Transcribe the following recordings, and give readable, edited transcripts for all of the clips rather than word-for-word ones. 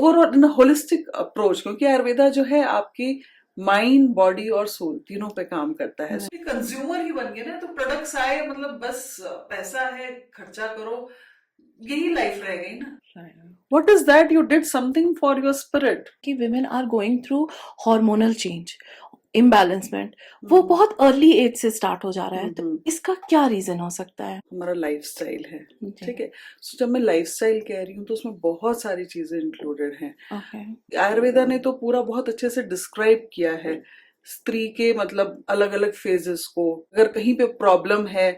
Overall in holistic approach, क्योंकि आयुर्वेदा जो है आपकी माइंड, बॉडी और सोल तीनों पे काम करता है। कंज्यूमर ही बन गए ना, तो प्रोडक्ट्स आए, मतलब बस पैसा है, खर्चा करो, यही लाइफ रह गई ना। What is that? You did something for your spirit. कि women are going through hormonal change, imbalancement, वो बहुत अर्ली एज से स्टार्ट हो जा रहा है, तो इसका क्या रीजन हो सकता है? हमारा लाइफस्टाइल है, ठीक है। So, जब मैं लाइफस्टाइल कह रही हूँ तो उसमें बहुत सारी चीजें इंक्लूडेड हैं। आयुर्वेदा ने तो पूरा बहुत अच्छे से डिस्क्राइब किया है स्त्री के मतलब अलग अलग फेजेस को। अगर कहीं पे प्रॉब्लम है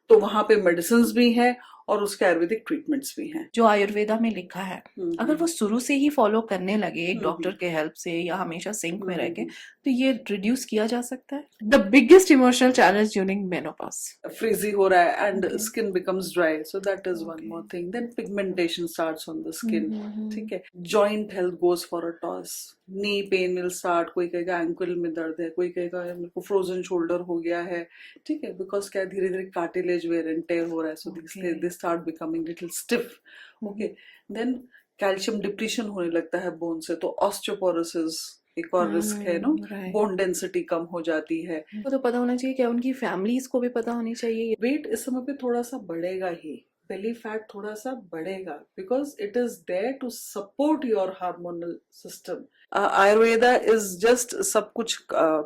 तो वहां पे मेडिसिन भी हैं और उसके आयुर्वेदिक ट्रीटमेंट्स भी हैं जो आयुर्वेदा में लिखा है। अगर वो शुरू से ही फॉलो करने लगे एक डॉक्टर के हेल्प से या हमेशा सिंक में रह के, तो ये रिड्यूस किया जा सकता है। The biggest emotional challenge during menopause, frizzy हो रहा है and skin becomes dry, so that is one more thing. Then pigmentation starts on the skin, ठीक है। Joint health goes for a toss, knee pain will start, कोई कहेगा ankle में दर्द है, कोई कहेगा मेरे को फ्रोजन शोल्डर हो गया है, ठीक है, बिकॉज क्या धीरे धीरे कार्टिलेज वेयर एंड टेयर हो रहा है, so they start becoming little stiff, okay. Then calcium depletion होने लगता है बोन से, तो ऑस्टियोपोरोसिस एक और रिस्क है ना, बोन डेंसिटी कम हो जाती है। तो पता होना चाहिए, क्या उनकी फैमिलीज को भी पता होनी चाहिए। वेट इस समय पे थोड़ा सा बढ़ेगा ही, बेली फैट थोड़ा सा बढ़ेगा, because it is there to support your hormonal system. Ayurveda is just सब कुछ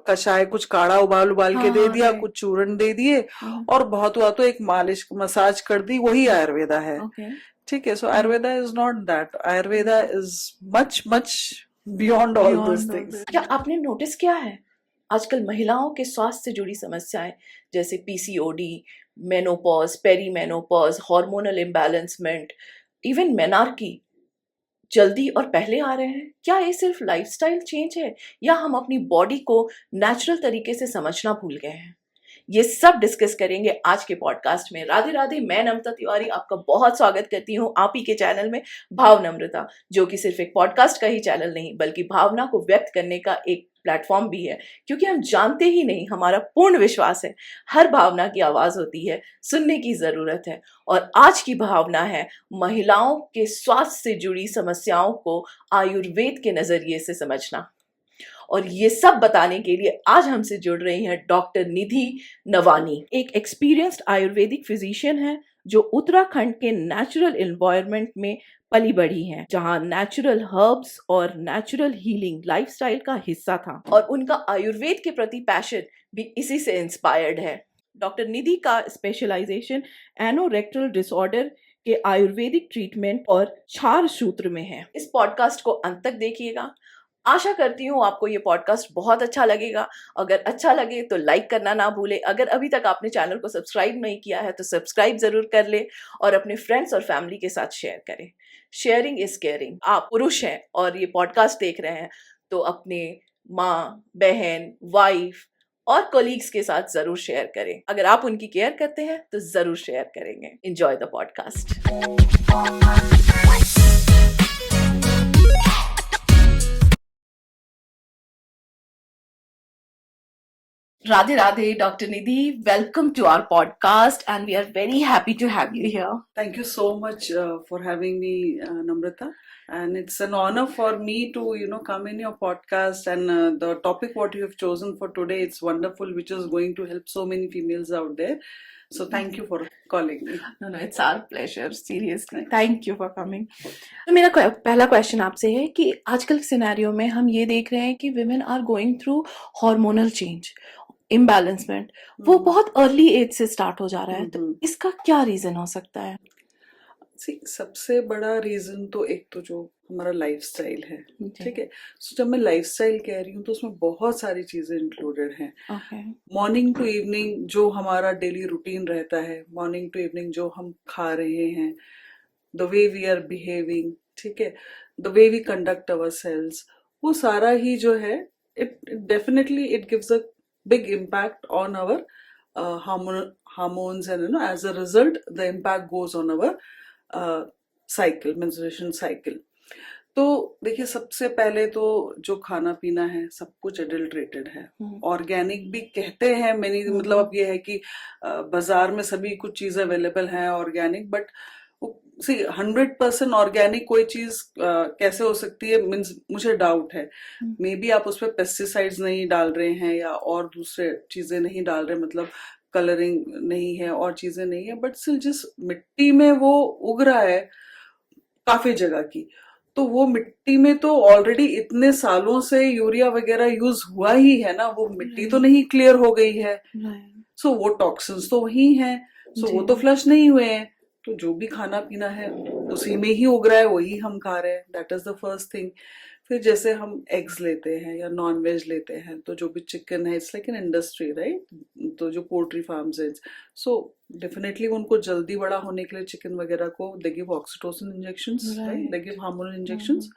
कषाय, कुछ काढ़ा उबाल के दे दिया, कुछ चूर्ण दे दिए, और बहुत हुआ तो एक मालिश मसाज कर दी, वही आयुर्वेदा है, ठीक है। So Ayurveda is not that, Ayurveda is much much beyond all this things. क्या आपने नोटिस किया है आजकल महिलाओं के स्वास्थ्य से जुड़ी समस्याएं जैसे PCOD, menopause, perimenopause, hormonal imbalancement, even menarche जल्दी और पहले आ रहे हैं? क्या ये सिर्फ लाइफस्टाइल चेंज है या हम अपनी बॉडी को नेचुरल तरीके से समझना भूल गए हैं? ये सब डिस्कस करेंगे आज के पॉडकास्ट में। राधे राधे, मैं नम्रता तिवारी आपका बहुत स्वागत करती हूँ आप ही के चैनल में भाव नम्रता, जो कि सिर्फ एक पॉडकास्ट का ही चैनल नहीं बल्कि भावना को व्यक्त करने का एक प्लेटफॉर्म भी है, क्योंकि हम जानते ही नहीं, हमारा पूर्ण विश्वास है हर भावना की आवाज होती है, सुनने की जरूरत है। और आज की भावना है महिलाओं के स्वास्थ्य से जुड़ी समस्याओं को आयुर्वेद के नजरिए से समझना। और ये सब बताने के लिए आज हमसे जुड़ रही हैं डॉक्टर निधि नवानी, एक एक्सपीरियंस्ड आयुर्वेदिक फिजिशियन है जो उत्तराखंड के नेचुरल एनवायरनमेंट में पली बढ़ी हैं, जहां नेचुरल हर्ब्स और नेचुरल हीलिंग लाइफस्टाइल का हिस्सा था, और उनका आयुर्वेद के प्रति पैशन भी इसी से इंस्पायर्ड है। डॉक्टर निधि का स्पेशलाइजेशन एनोरेक्टल डिसऑर्डर के आयुर्वेदिक ट्रीटमेंट और क्षार सूत्र में है। इस पॉडकास्ट को अंत तक देखिएगा। आशा करती हूँ आपको ये पॉडकास्ट बहुत अच्छा लगेगा। अगर अच्छा लगे तो लाइक करना ना भूले। अगर अभी तक आपने चैनल को सब्सक्राइब नहीं किया है तो सब्सक्राइब जरूर कर ले और अपने फ्रेंड्स और फैमिली के साथ शेयर करें। Sharing is caring. आप पुरुष हैं और ये पॉडकास्ट देख रहे हैं तो अपने माँ, बहन, वाइफ और कोलीग्स के साथ जरूर शेयर करें। अगर आप उनकी केयर करते हैं तो जरूर शेयर करेंगे। Enjoy the podcast. Radhe Radhe, Dr. Nidhi, welcome to our podcast and we are very happy to have you here. Thank you so much for having me, Namrata. And it's an honor for me to, come in your podcast, and the topic what you have chosen for today, it's wonderful, which is going to help so many females out there. So thank you for calling me. No, it's our pleasure, seriously. Thank you for coming. तो मेरा पहला question आपसे है कि आजकल के scenario में हम ये देख रहे हैं कि women are going through hormonal change, imbalancement, वो बहुत अर्ली एज से स्टार्ट हो जा रहा है, तो इसका क्या रीजन हो सकता है? सबसे बड़ा रीजन तो एक तो जो हमारा लाइफस्टाइल है, ठीक है। सो जब मैं लाइफस्टाइल कह रही हूँ तो उसमें बहुत सारी चीजें इंक्लूडेड हैं। मॉर्निंग टू इवनिंग जो हमारा डेली रूटीन रहता है, मॉर्निंग टू इवनिंग जो हम खा रहे हैं, the way we are behaving, ठीक है, the way we conduct our selves, वो सारा ही जो है it definitely it gives a big impact on our hormones, and as a result the impact goes on our cycle, menstruation cycle. तो देखिए, सबसे पहले तो जो खाना पीना है सब कुछ एडल्ट्रेटेड है। ऑर्गेनिक भी कहते हैं मैंने, मतलब अब ये है कि बाजार में सभी कुछ चीजें अवेलेबल हैं ऑर्गेनिक, बट वो सी 100% ऑर्गेनिक कोई चीज कैसे हो सकती है, मीन्स मुझे डाउट है। मे बी आप उसमें पेस्टिसाइड्स नहीं डाल रहे हैं या और दूसरे चीजें नहीं डाल रहे, मतलब कलरिंग नहीं है और चीजें नहीं है, बट स्टिल जिस मिट्टी में वो उग रहा है काफी जगह की, तो वो मिट्टी में तो ऑलरेडी इतने सालों से यूरिया वगैरह यूज हुआ ही है ना, वो मिट्टी तो नहीं क्लियर हो गई है। सो वो टॉक्सिन्स तो वही हैं, सो वो तो फ्लश नहीं हुए हैं। तो जो भी खाना पीना है उसी में ही उग रहा है, वही हम खा रहे हैं, that is the first thing. फिर जैसे हम एग्स लेते हैं या नॉन वेज लेते हैं, तो जो भी चिकन है, it's like an industry, right. तो जो पोल्ट्री फार्म्स है, सो डेफिनेटली उनको जल्दी बड़ा होने के लिए चिकन वगैरह को they give oxytocin injections, right, they give hormonal injections.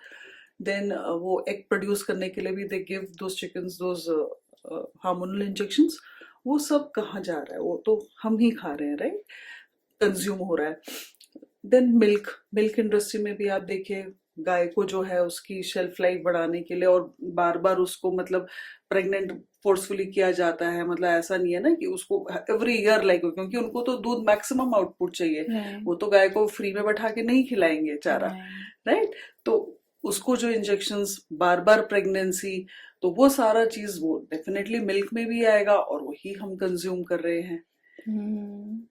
Then वो एग प्रोड्यूस करने के लिए भी they give those chickens those hormonal injections. वो सब कहाँ जा रहा है, वो तो हम ही खा रहे हैं, राइट, कंज्यूम हो रहा है। देन मिल्क, मिल्क इंडस्ट्री में भी आप देखिए, गाय को जो है उसकी शेल्फ लाइफ बढ़ाने के लिए और बार बार उसको मतलब प्रेग्नेंट फोर्सफुली किया जाता है, मतलब ऐसा नहीं है ना कि उसको एवरी ईयर लाइक, क्योंकि उनको तो दूध मैक्सिमम आउटपुट चाहिए, वो तो गाय को फ्री में बैठा के नहीं खिलाएंगे चारा, राइट। तो उसको जो इंजेक्शंस, बार बार प्रेगनेंसी, तो वो सारा चीज वो डेफिनेटली मिल्क में भी आएगा और वही हम कंज्यूम कर रहे हैं,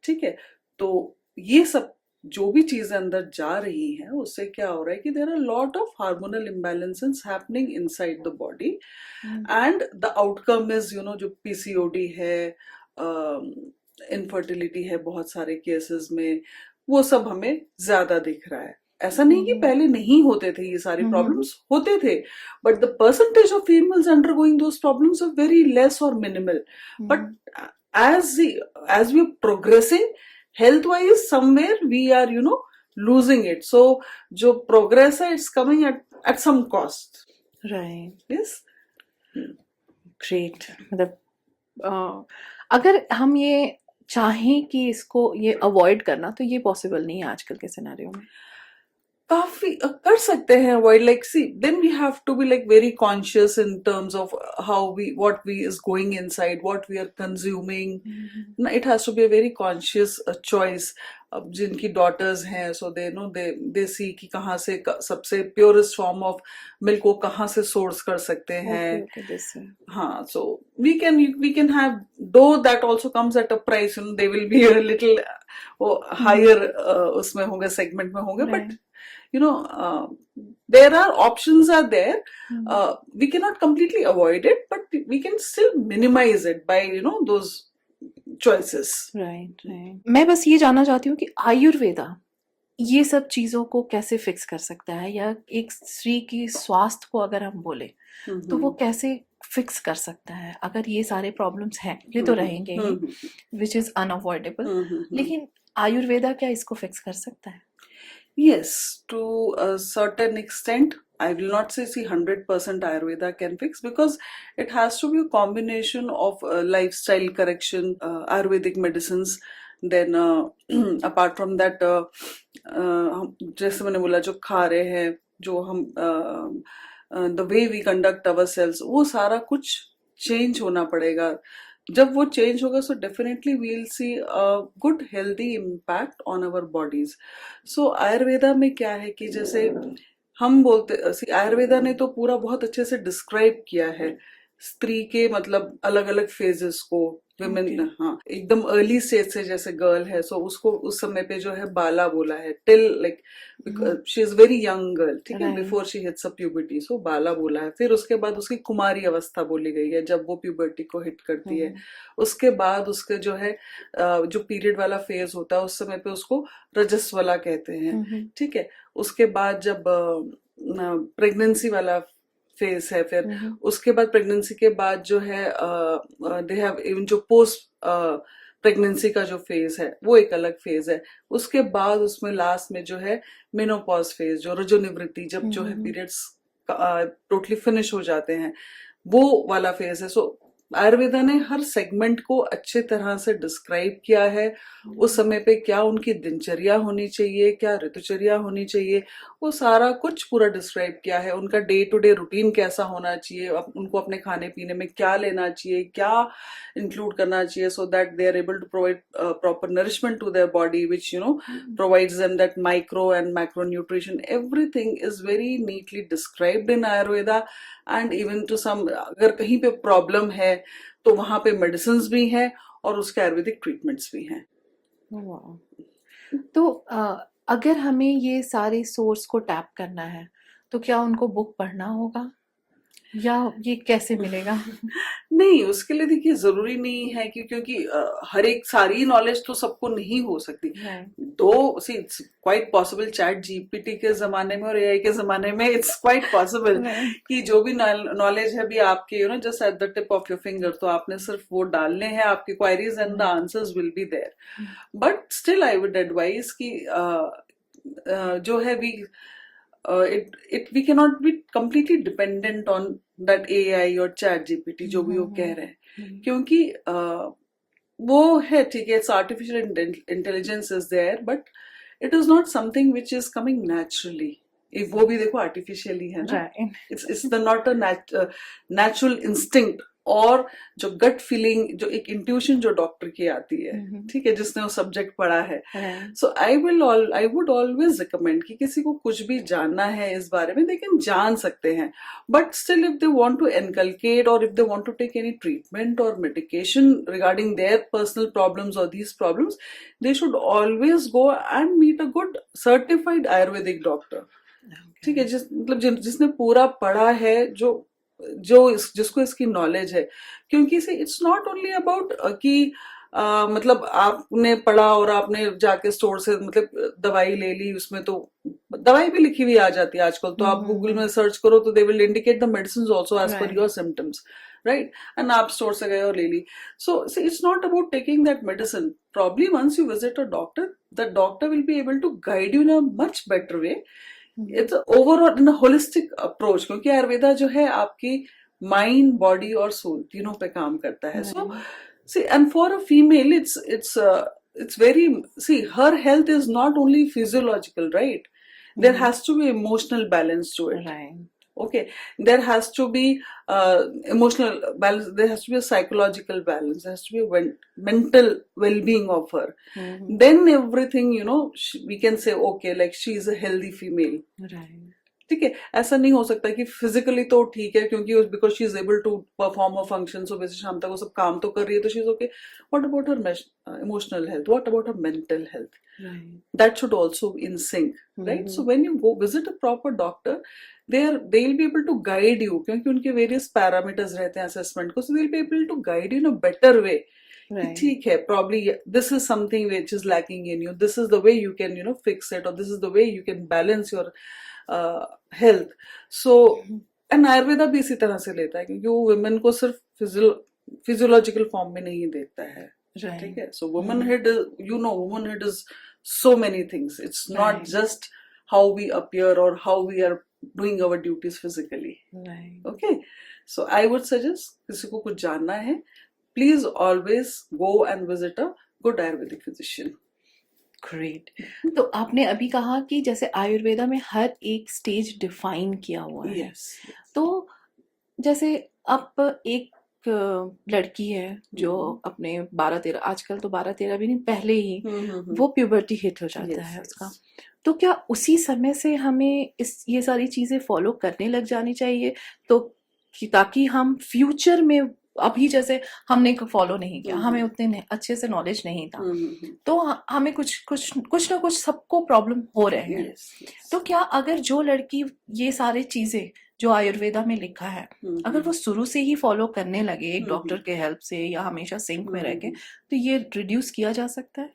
ठीक है। तो ये सब जो भी चीजें अंदर जा रही हैं, उससे क्या हो रहा है कि there are lot of hormonal imbalances happening inside the body, and the outcome is जो पीसीओडी है, इनफर्टिलिटी है बहुत सारे केसेस में, वो सब हमें ज्यादा दिख रहा है। ऐसा नहीं कि पहले नहीं होते थे, ये सारी प्रॉब्लम्स होते थे, but the percentage of females undergoing those problems are very less और minimal. But as we are progressing health wise, somewhere we are losing it. So जो progress है, it's coming at some cost, right? yes. Great. मतलब अगर हम ये चाहें कि इसको ये अवॉइड करना, तो ये पॉसिबल नहीं है आजकल के सिनेरियो में। काफी कर सकते हैं avoid, like see then we have to be like very conscious in terms of how we what we is going inside, what we are consuming. It has to be a very conscious choice. अब जिनकी daughters हैं, सो they know दे सी कि कहाँ से सबसे purest form of milk को कहाँ से सोर्स कर सकते हैं। हाँ, so we can have, though that also comes at a price, they will be a little higher उसमें होंगे, सेगमेंट में होंगे, but there are options are there. We cannot completely avoid it, but we can still minimize it by those choices. Right. मैं बस ये जानना चाहती हूँ कि आयुर्वेदा ये सब चीजों को कैसे फिक्स कर सकता है, या एक स्त्री की स्वास्थ्य को अगर हम बोले तो वो कैसे फिक्स कर सकता है? अगर ये सारे प्रॉब्लम्स हैं, ये तो रहेंगे ही, विच इज अनअवॉइडेबल, लेकिन आयुर्वेदा क्या इसको फिक्स कर सकता है? Yes, to a certain extent. I will not say 100% Ayurveda can fix, because it has to be a combination of lifestyle correction, Ayurvedic medicines. Then apart from that, जैसे मैंने बोला, जो खा रहे हैं, जो हम the way we conduct ourselves, वो सारा कुछ चेंज होना पड़ेगा। जब वो चेंज होगा, so definitely we will see a good healthy impact on our bodies. So Ayurveda में क्या है कि जैसे हम बोलते, आयुर्वेदा ने तो पूरा बहुत अच्छे से डिस्क्राइब किया है स्त्री के मतलब अलग अलग फेजेस को, विमेन, हाँ, एकदम अर्ली स्टेज से, जैसे गर्ल है, सो उसको उस समय पे जो है बाला बोला है, till like she is very young girl, ठीक है, before she hits a puberty, so बाला बोला है। फिर उसके बाद उसकी कुमारी अवस्था बोली गई है, जब वो प्यूबर्टी को हिट करती है। उसके बाद उसके जो है जो पीरियड वाला फेज होता है, उस समय पे उसको रजस्वला कहते हैं, ठीक है। उसके बाद जब प्रेगनेंसी वाला फेज है, फिर उसके बाद प्रेगनेंसी के बाद जो है दे हैव इवन जो पोस्ट प्रेगनेंसी का जो फेज है, वो एक अलग फेज है। उसके बाद उसमें लास्ट में जो है मेनोपॉज फेज, जो रजोनिवृत्ति, जब जो है पीरियड्स टोटली फिनिश हो जाते हैं, वो वाला फेज है। सो आयुर्वेदा ने हर सेगमेंट को अच्छे तरह से डिस्क्राइब किया है, उस समय पे क्या उनकी दिनचर्या होनी चाहिए, क्या ऋतुचर्या होनी चाहिए, वो सारा कुछ पूरा डिस्क्राइब किया है। उनका डे टू डे रूटीन कैसा होना चाहिए, उनको अपने खाने पीने में क्या लेना चाहिए, क्या इंक्लूड करना चाहिए, so that they are able to provide proper nourishment to their body which provides them that micro and macronutrition. Everything is very neatly described in Ayurveda, and even to some, अगर कहीं पे problem है तो वहां पे medicine भी हैं और उसके आयुर्वेदिक ट्रीटमेंट्स भी हैं। वाह! तो अगर हमें ये सारे सोर्स को टैप करना है, तो क्या उनको बुक पढ़ना होगा? या ये कैसे मिलेगा? नहीं, उसके लिए देखिए जरूरी नहीं है कि क्योंकि हर एक सारी नॉलेज तो सबको नहीं हो सकती। राइट, दो see it's quite possible, chat GPT के जमाने में और एआई के जमाने में इट्स क्वाइट पॉसिबल राइट, कि जो भी नॉलेज है भी आपके just at the tip of your finger, तो आपने सिर्फ वो डालने हैं, आपकी queries and the answers will be there. But still I would advise कि जो है we we cannot be completely dependent on that AI और चैट जीपीटी जो भी वो कह रहे हैं, क्योंकि वो है ठीक है, it's artificial intelligence is there, but it is not something which is coming naturally. वो भी देखो आर्टिफिशियली है ना, right, it's the not a natural instinct और जो गट फीलिंग, जो एक इंट्यूशन जो डॉक्टर की आती है, ठीक है, जिसने वो सब्जेक्ट पढ़ा है। Right, so I would always recommend कि किसी को कुछ भी जानना है इस बारे में, दे कैन जान सकते हैं, but still if they want to inculcate और if they want to take any treatment और medication regarding their personal problems और these problems, they should always go and meet a good certified Ayurvedic doctor, ठीक है, जिसने पूरा पढ़ा है, जिसको इसकी नॉलेज है। क्योंकि से इट्स नॉट ओनली अबाउट कि मतलब आपने पढ़ा और आपने जाके स्टोर से मतलब दवाई ले ली, उसमें तो दवाई भी लिखी हुई आ जाती है आजकल, तो आप गूगल में सर्च करो तो they will indicate the medicine also as per your symptoms, right, and आप स्टोर से गए और ले ली। So it's not about taking that medicine, probably once you visit a doctor, the doctor will be able to guide you in a much better way. It's overall in holistic approach, क्योंकि आयुर्वेदा जो है आपकी mind, body और soul तीनों पे काम करता है। So see, and for a female it's very, see, her health is not only physiological, right? There has to be emotional balance to it. Right, Okay, there has to be emotional balance, there has to be a psychological balance, there has to be a mental well-being of her. Then everything, we can say okay, like she is a healthy female, right, ठीक है। ऐसा नहीं हो सकता कि physically तो ठीक है क्योंकि because she is able to perform a function, सुबह से शाम तक वो सब काम तो कर रही है, तो she is okay. What about her emotional health, what about her mental health, right, that should also in sync, right? So when you go visit a proper doctor, they'll be able to guide you, क्योंकि उनके various parameters रहते हैं assessment को, so they'll be able to guide you in a better way. कि ठीक है, probably this is something which is lacking in you, this is the way you can fix it, or this is the way you can balance your health. So and Ayurveda भी इसी तरह से लेता है, क्योंकि वो women को सिर्फ physiological form में नहीं देखता है, ठीक है। So womanhood is, womanhood is so many things. It's not just how we appear or how we are doing our duties physically. Right, Okay, so I would suggest किसी को कुछ जानना है, please always go and visit a good Ayurvedic physician. Great. तो आपने अभी कहा कि जैसे आयुर्वेदा में हर एक स्टेज डिफाइन किया हुआ है, Yes. तो जैसे अब एक लड़की है जो अपने 12-13, आजकल तो 12-13 भी नहीं, पहले ही वो प्यूबर्टी हिट हो जाता Yes, है yes. उसका, तो क्या उसी समय से हमें ये सारी चीजें फॉलो करने लग जानी चाहिए, तो ताकि हम फ्यूचर में, अभी जैसे हमने फॉलो नहीं किया, हमें उतने अच्छे से नॉलेज नहीं था, तो हमें कुछ ना कुछ सबको प्रॉब्लम हो रहे हैं। Yes, yes. तो क्या अगर जो लड़की ये सारे चीजें जो आयुर्वेदा में लिखा है अगर वो शुरू से ही फॉलो करने लगे एक डॉक्टर के हेल्प से या हमेशा सिंक में रह के, तो ये रिड्यूस किया जा सकता है?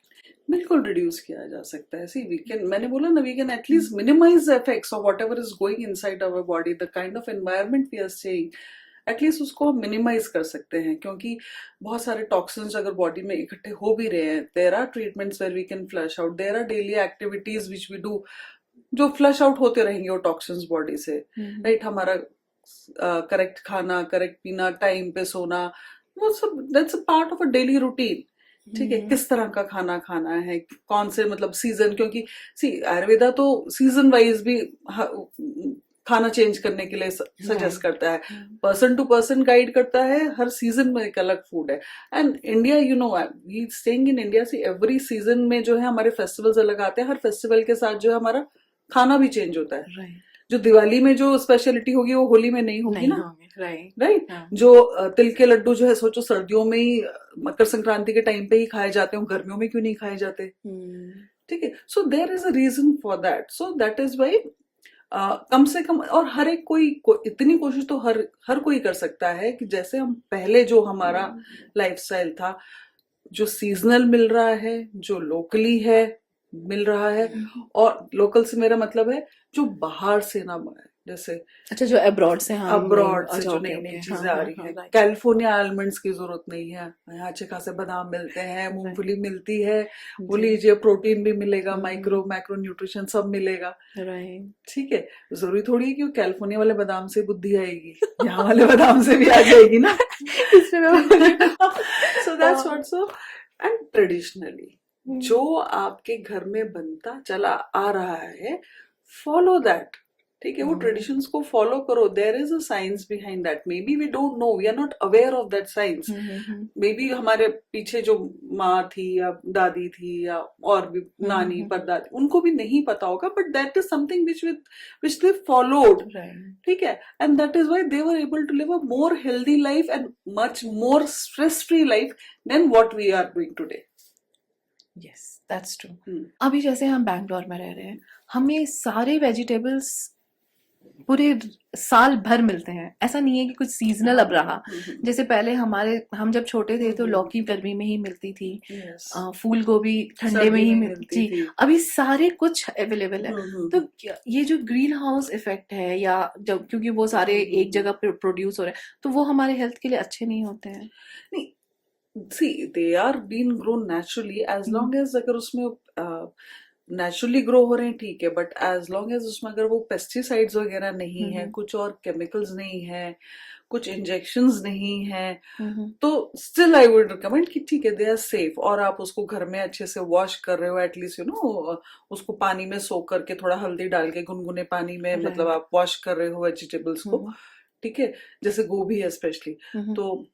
बिल्कुल रिड्यूस किया जा सकता है। सी, वी कैन, मैंने बोला ना, we can at least minimise the effects of whatever is going inside our body, the kind of environment we are staying, at least उसको हम मिनिमाइज कर सकते हैं। क्योंकि बहुत सारे टॉक्सिन्स अगर बॉडी में इकट्ठे हो भी रहे हैं, there are treatments where we can flush out, there are daily activities which we do जो फ्लश आउट होते रहेंगे वो टॉक्सिन्स बॉडी से, राइट। हमारा करेक्ट खाना, करेक्ट पीना, टाइम पे सोना, वो सब that's a part of a daily routine. ठीक है, किस तरह का खाना खाना है, कौन से मतलब सीजन, क्योंकि सी आयुर्वेदा तो सीजन वाइज भी खाना चेंज करने के लिए सजेस्ट Right. करता है, पर्सन टू पर्सन गाइड करता है, हर सीजन में एक अलग फूड है। And India, you know, we staying in India, see every season में जो है हमारे फेस्टिवल्स अलग आते हैं, हर फेस्टिवल के साथ जो है हमारा खाना भी चेंज होता है। Right. जो दिवाली में जो स्पेशलिटी होगी वो होली में नहीं होगी नहीं ना, होंगे, राइट। राइट। हाँ। जो तिल के लड्डू जो है सोचो सर्दियों में ही मकर संक्रांति के टाइम पे ही खाए जाते हैं, गर्मियों में क्यों नहीं खाए जाते? ठीक है, so there is a reason for that, so that is why कम से कम, और हर एक इतनी कोशिश तो हर कोई कर सकता है कि जैसे हम पहले जो हमारा लाइफस्टाइल था, जो सीजनल मिल रहा है, जो लोकली है मिल रहा है, और लोकल से मेरा मतलब है जो बाहर से ना मंगाए, जैसे अच्छा, जो अब्रॉड से हम अब्रॉड से अच्छा, जो ओके, नई ओके, नई हाँ, चीजें आ हाँ, रही हाँ, है। राइट। कैलिफोर्निया आलमंड्स की जरूरत नहीं है, यहाँ अच्छे खासे बादाम मिलते हैं, मूंगफली मिलती है, वो जी, लीजिए, प्रोटीन भी मिलेगा, हम्म, मैक्रो न्यूट्रिशन सब मिलेगा। राइट। ठीक है, जरूरी थोड़ी है कि वो कैलिफोर्निया वाले बादाम से बुद्धि आएगी, यहाँ वाले बादाम से भी आ जाएगी ना। इसमें मैं बोली so that's what, so and traditionally जो आपके घर में बनता चला आ रहा है, फॉलो दैट। ठीक है, वो ट्रेडिशंस को फॉलो करो, there is a science behind that, maybe we don't know, we are not aware of that science. Maybe हमारे पीछे जो माँ थी या दादी थी या और भी नानी परदादी, उनको भी नहीं पता होगा, but that is something which they followed. Right. ठीक है, and that is why they were able to live a more healthy life and much more stress free life than what we are doing today. Yes, that's true. अभी जैसे हम बैंगलोर में रह रहे हैं, हमें सारे वेजिटेबल्स पूरे साल भर मिलते हैं। ऐसा नहीं है कि कुछ सीजनल अब रहा। जैसे पहले हम जब छोटे थे तो लौकी गर्मी में ही मिलती थी, फूल गोभी ठंडे में ही मिलती थी। अभी सारे कुछ अवेलेबल है। तो ये जो ग्रीन हाउस इफेक्ट है, या जब क्योंकि वो सारे एक जगह प्रोड्यूस हो रहे हैं, तो वो हमारे हेल्थ के लिए अच्छे नहीं होते हैं। नहीं, see they are been grown naturally, as long as अगर उसमें नेचुरली ग्रो हो रहे हैं ठीक है, बट एज लॉन्ग एज उसमें अगर वो पेस्टिसाइड्स वगैरह नहीं है, कुछ और केमिकल्स नहीं है, कुछ इंजेक्शंस नहीं है, तो स्टिल आई वुड रिकमेंड कि ठीक है, दे आर सेफ, और आप उसको घर में अच्छे से वॉश कर रहे हो, एटलीस्ट यू नो उसको पानी में सोक करके थोड़ा हल्दी डाल के गुनगुने पानी में, मतलब आप वॉश कर रहे हो वेजिटेबल्स को। ठीक है, जैसे गोभी है स्पेशली, तो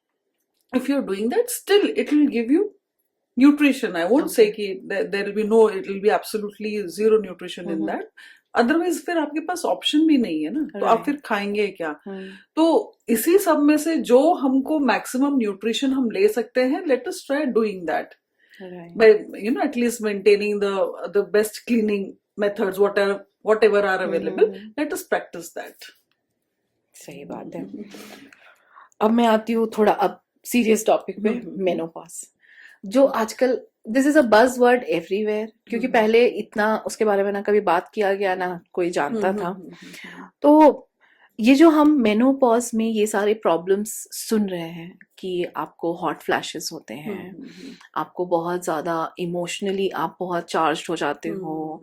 if you're doing that, still it will give you nutrition. I won't say कि there will be no, it will be absolutely zero nutrition in that. Otherwise फिर आपके पास ऑप्शन भी नहीं है ना, तो आप फिर खाएंगे क्या? तो इसी सब में से जो हमको मैक्सिमम न्यूट्रिशन हम ले सकते हैं, let us try doing that by, you know, at least maintaining the best cleaning methods, whatever are available. Let us practice that. सही बात है। अब मैं आती हूँ थोड़ा अब सीरियस टॉपिक पे, मेनोपॉज, जो आजकल दिस इज अ बज वर्ड एवरीवेयर, क्योंकि पहले इतना उसके बारे में ना कभी बात किया गया, ना कोई जानता था। तो ये जो हम मेनोपॉज में ये सारे प्रॉब्लम्स सुन रहे हैं कि आपको हॉट फ्लैशेस होते हैं, आपको बहुत ज्यादा इमोशनली आप बहुत चार्ज्ड हो जाते हो,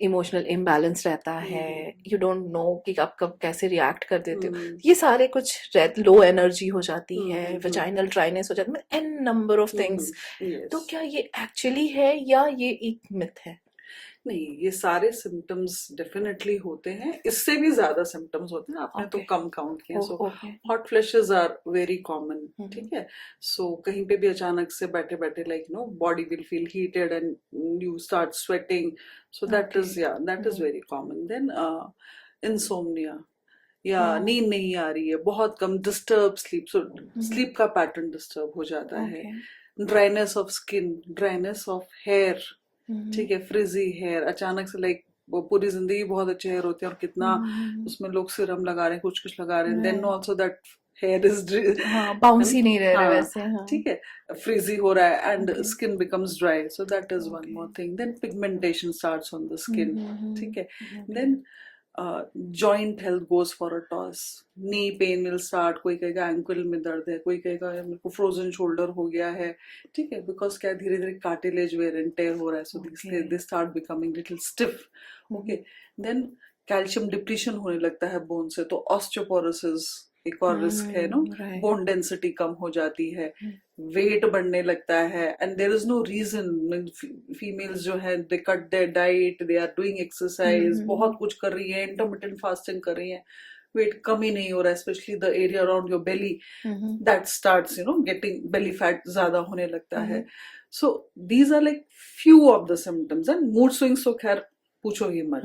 इमोशनल इम्बैलेंस रहता है, यू डोंट नो कि आप कब कैसे रिएक्ट कर देते हो, ये सारे कुछ लो एनर्जी हो जाती है, वेजाइनल ड्राइनेस हो जाती है, एन नंबर ऑफ थिंग्स। तो क्या ये एक्चुअली है या ये एक मिथ है? नहीं, ये सारे सिम्टम्स डेफिनेटली होते हैं, इससे भी ज्यादा सिम्टम्स होते हैं, आपने तो कम काउंट किए। So hot flashes are very common. ठीक है, सो कहीं पे भी अचानक से बैठे बैठे, like no, body will feel heated and you start sweating, so that is very common. Then insomnia, या नींद नहीं आ रही है, बहुत कम, डिस्टर्ब स्लीप, सो स्लीप का पैटर्न डिस्टर्ब हो जाता है। Dryness of skin, dryness of hair, ठीक है, फ्रिजी हेयर, अचानक से, लाइक वो पूरी जिंदगी बहुत अच्छे हेयर होते हैं और कितना उसमें लोग सीरम लगा रहे हैं, कुछ लगा रहे हैं, then also that hair is bouncy नहीं रह रहे वैसे। ठीक है, फ्रीजी हो रहा है and skin becomes dry, so that is one more thing. Then pigmentation starts on the skin. ठीक है, then joint health goes for a toss, knee pain will start, कोई कहेगा एंकल में दर्द है, कोई कहेगा मेरे को फ्रोजन शोल्डर हो गया है। ठीक है, बिकॉज क्या धीरे धीरे कार्टिलेज वेयर एंड टेयर हो रहा है, so they start becoming little stiff. Okay, then calcium depletion होने लगता है बोन से, तो ऑस्टियोपोरोसिस एक और रिस्क है, नो, राइट बोन डेंसिटी कम हो जाती है, वेट बढ़ने लगता है, and there is no reason. Females जो है they cut their diet, they are doing exercise, बहुत कुछ कर रही है, इंटरमिटेंट फास्टिंग कर रही है, वेट कम ही नहीं हो रहा है, specially the area around your belly, that starts getting belly fat ज्यादा होने लगता है। So these are like few of the symptoms. And mood swings तो खैर पूछो ही मत।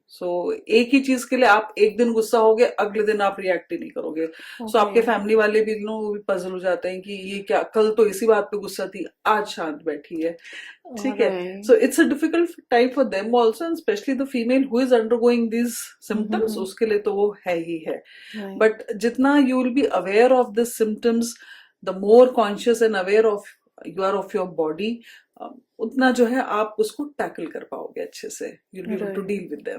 सो एक ही चीज के लिए आप एक दिन गुस्सा होगे, अगले दिन आप रिएक्ट ही नहीं करोगे। सो आपके फैमिली वाले भी वो भी पजल हो जाते हैं कि ये क्या, कल तो इसी बात पे गुस्सा थी, आज शांत बैठी है, ठीक है। So it's a difficult time for them also, and specially the female who is undergoing this symptoms, उसके लिए तो वो है ही है। बट जितना you will be aware of this symptoms, the more conscious and aware of you are of your body, उतना जो है आप उसको टैकल कर पाओगे अच्छे से, you will be able to deal with them.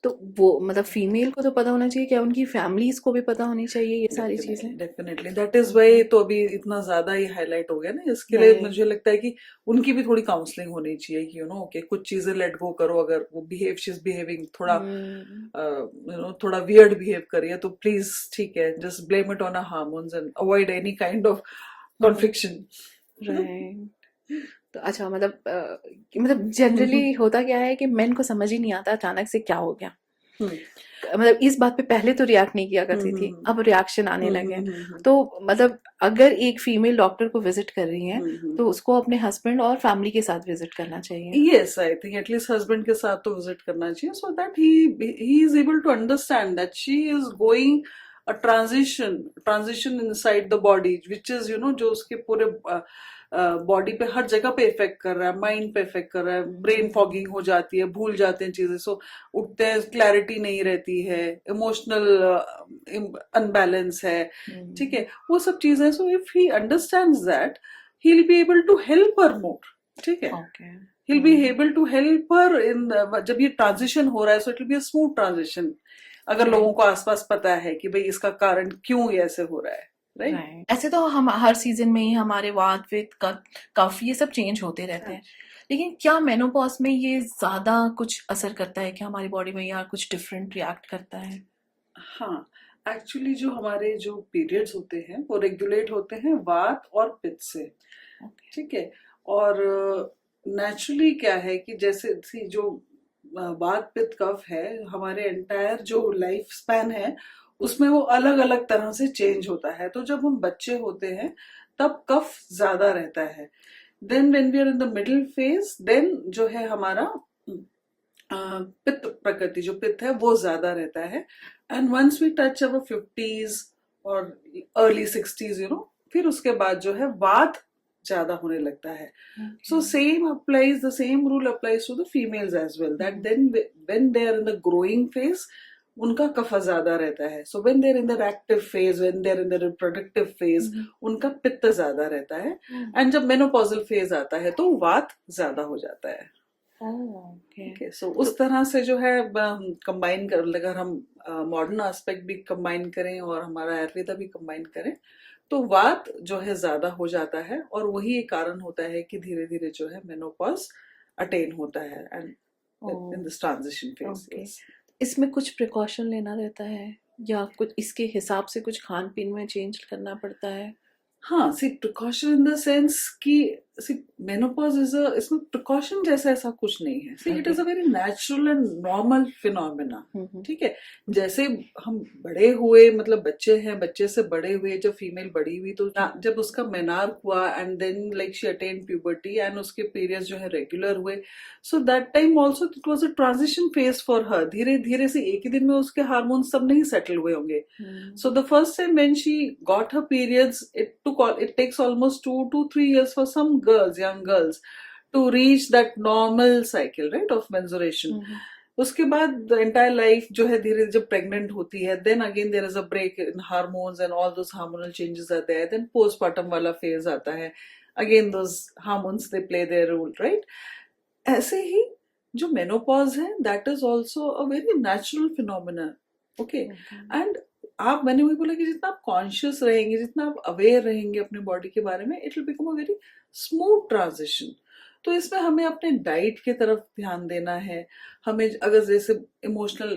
तो वो मतलब फीमेल को तो पता होना चाहिए, क्या उनकी फैमिलीज को भी पता होनी चाहिए ये सारी चीजें? डेफिनेटली, दैट इज वाई तो अभी इतना ज्यादा ही हाईलाइट हो गया ना, इसके लिए मुझे लगता है कि उनकी भी थोड़ी काउंसलिंग होनी चाहिए कि ओके, कुछ चीजें लेट गो करो। अगर वो शी इज बिहेविंग थोड़ा थोड़ा वियर्ड बिहेव करिए तो प्लीज, ठीक है, just blame it on a hormones and avoid any kind of confliction. Right. तो अच्छा, मतलब जनरली होता क्या है कि मेन को समझ ही नहीं आता अचानक से क्या हो गया। मतलब इस बात पे पहले तो रिएक्ट नहीं किया करती थी, अब रिएक्शन आने लगे। तो मतलब अगर एक फीमेल डॉक्टर को विजिट कर रही है तो उसको अपने हस्बैंड और फैमिली के साथ विजिट करना चाहिए। Yes, I think at least husband के साथ तो विजिट करना चाहिए, so that he is able to understand that she is going a transition inside the body, which is जो उसके पूरे बॉडी पे हर जगह पे इफेक्ट कर रहा है, माइंड पे इफेक्ट कर रहा है, ब्रेन फॉगिंग हो जाती है, भूल जाते हैं चीजें, सो उठते हैं क्लैरिटी नहीं रहती है, इमोशनल अनबैलेंस है, ठीक है, वो सब चीजें। So if he understands that, he will be able to help her more, ठीक है, he'll be able to help her in जब ये ट्रांजिशन हो रहा है, so it will be a smooth transition, अगर लोगों को आसपास पता है कि भाई इसका कारण क्यों ये ऐसे हो रहा है, राइट। ऐसे तो हम हर सीजन में ही हमारे वात पित्त कफ ये सब चेंज होते रहते हैं, लेकिन क्या मेनोपॉज में ये ज्यादा कुछ असर करता है क्या हमारी बॉडी में, या कुछ डिफरेंट रिएक्ट करता है? हाँ, एक्चुअली जो हमारे जो पीरियड्स होते हैं वो रेगुलेट होते हैं वात और पित्त से, ठीक है। और नेचुरली क्या है कि जैसे जो वात पित्त कफ है, हमारे एंटायर जो लाइफ स्पैन है उसमें वो अलग अलग तरह से चेंज होता है। तो जब हम बच्चे होते हैं तब कफ ज्यादा रहता है, then when we are in the middle phase, then जो है हमारा पित्त प्रकृति, जो पित्त है वो ज्यादा रहता है, and once we touch our 50s और अर्ली 60s, फिर उसके बाद जो है वात ज्यादा होने लगता है। So same applies, the same rule applies to the females as well, that then when they are in the growing phase उनका कफ ज्यादा रहता है। So when they are in the active phase, when they are in the reproductive phase, उनका पित्त ज्यादा रहता है, एंड जब मेनोपॉजल फेज आता है तो वात ज्यादा हो जाता है। ओके, सो उस तरह से जो है कंबाइन कर, अगर हम मॉडर्न एस्पेक्ट भी कंबाइन करें और हमारा आयुर्वेदा भी कंबाइन करें तो वात जो है ज्यादा हो जाता है, और वही एक कारण होता है कि धीरे धीरे जो है मेनोपॉज अटेन होता है and in this transition phase. इसमें कुछ प्रिकॉशन लेना रहता है, या कुछ इसके हिसाब से कुछ खान पीन में चेंज करना पड़ता है? हाँ, सी प्रिकॉशन इन द सेंस कि सी मेनोपॉज इज इसमें प्रिकॉशन जैसा ऐसा कुछ नहीं है। See it is a very natural and normal phenomena, ठीक है। जैसे हम बड़े हुए, मतलब बच्चे हैं, बच्चे से बड़े हुए, जब फीमेल बड़ी हुई तो जब उसका मेनार हुआ and then like she attend puberty and उसके पीरियड्स जो है रेगुलर हुए, so that time also it was a transition phase for her. धीरे धीरे से एक ही दिन में उसके हार्मोन्स सब नहीं सेटल हुए होंगे। So the first time when she got her periods, it takes almost 2 to 3 years for some girls, young girls, to reach that normal cycle, right, of menstruation. उसके बाद the entire life जो है धीरे जब pregnant होती है, then again there is a break in hormones and all those hormonal changes are there, then postpartum वाला phase आता है, again those hormones they play their role, right. ऐसे ही जो menopause है, that is also a very natural phenomenon, okay. And मैंने वही बोला कि जितना आप कॉन्शियस रहेंगे, जितना आप अवेयर रहेंगे अपने बॉडी के बारे में, it will become a very smooth transition. तो इसमें हमें अपने डाइट के तरफ ध्यान देना है। हमें अगर जैसे इमोशनल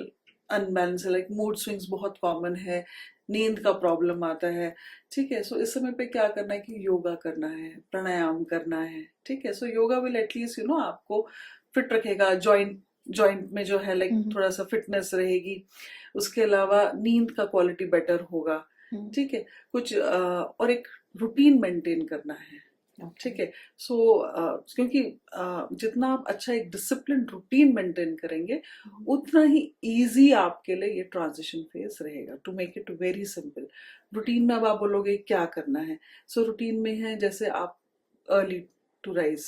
अनबैलेंस है, लाइक मूड स्विंग्स बहुत कॉमन है, नींद का प्रॉब्लम आता है, ठीक है। सो इस समय पे क्या करना है कि योगा करना है, प्राणायाम करना है, ठीक है। सो योगा विल एटलीस्ट आपको फिट रखेगा, जॉइंट जॉइंट में जो है लाइक हम्म। थोड़ा सा फिटनेस रहेगी। उसके अलावा नींद का क्वालिटी बेटर होगा, ठीक है। कुछ और एक रूटीन मेंटेन करना है, ठीक है। सो क्योंकि जितना आप अच्छा एक डिसिप्लिन रूटीन मेंटेन करेंगे उतना ही इजी आपके लिए ये ट्रांजिशन फेज रहेगा। To make it very simple, routine में अब आप बोलोगे क्या करना है। सो रूटीन में है जैसे आप अर्ली टू राइज,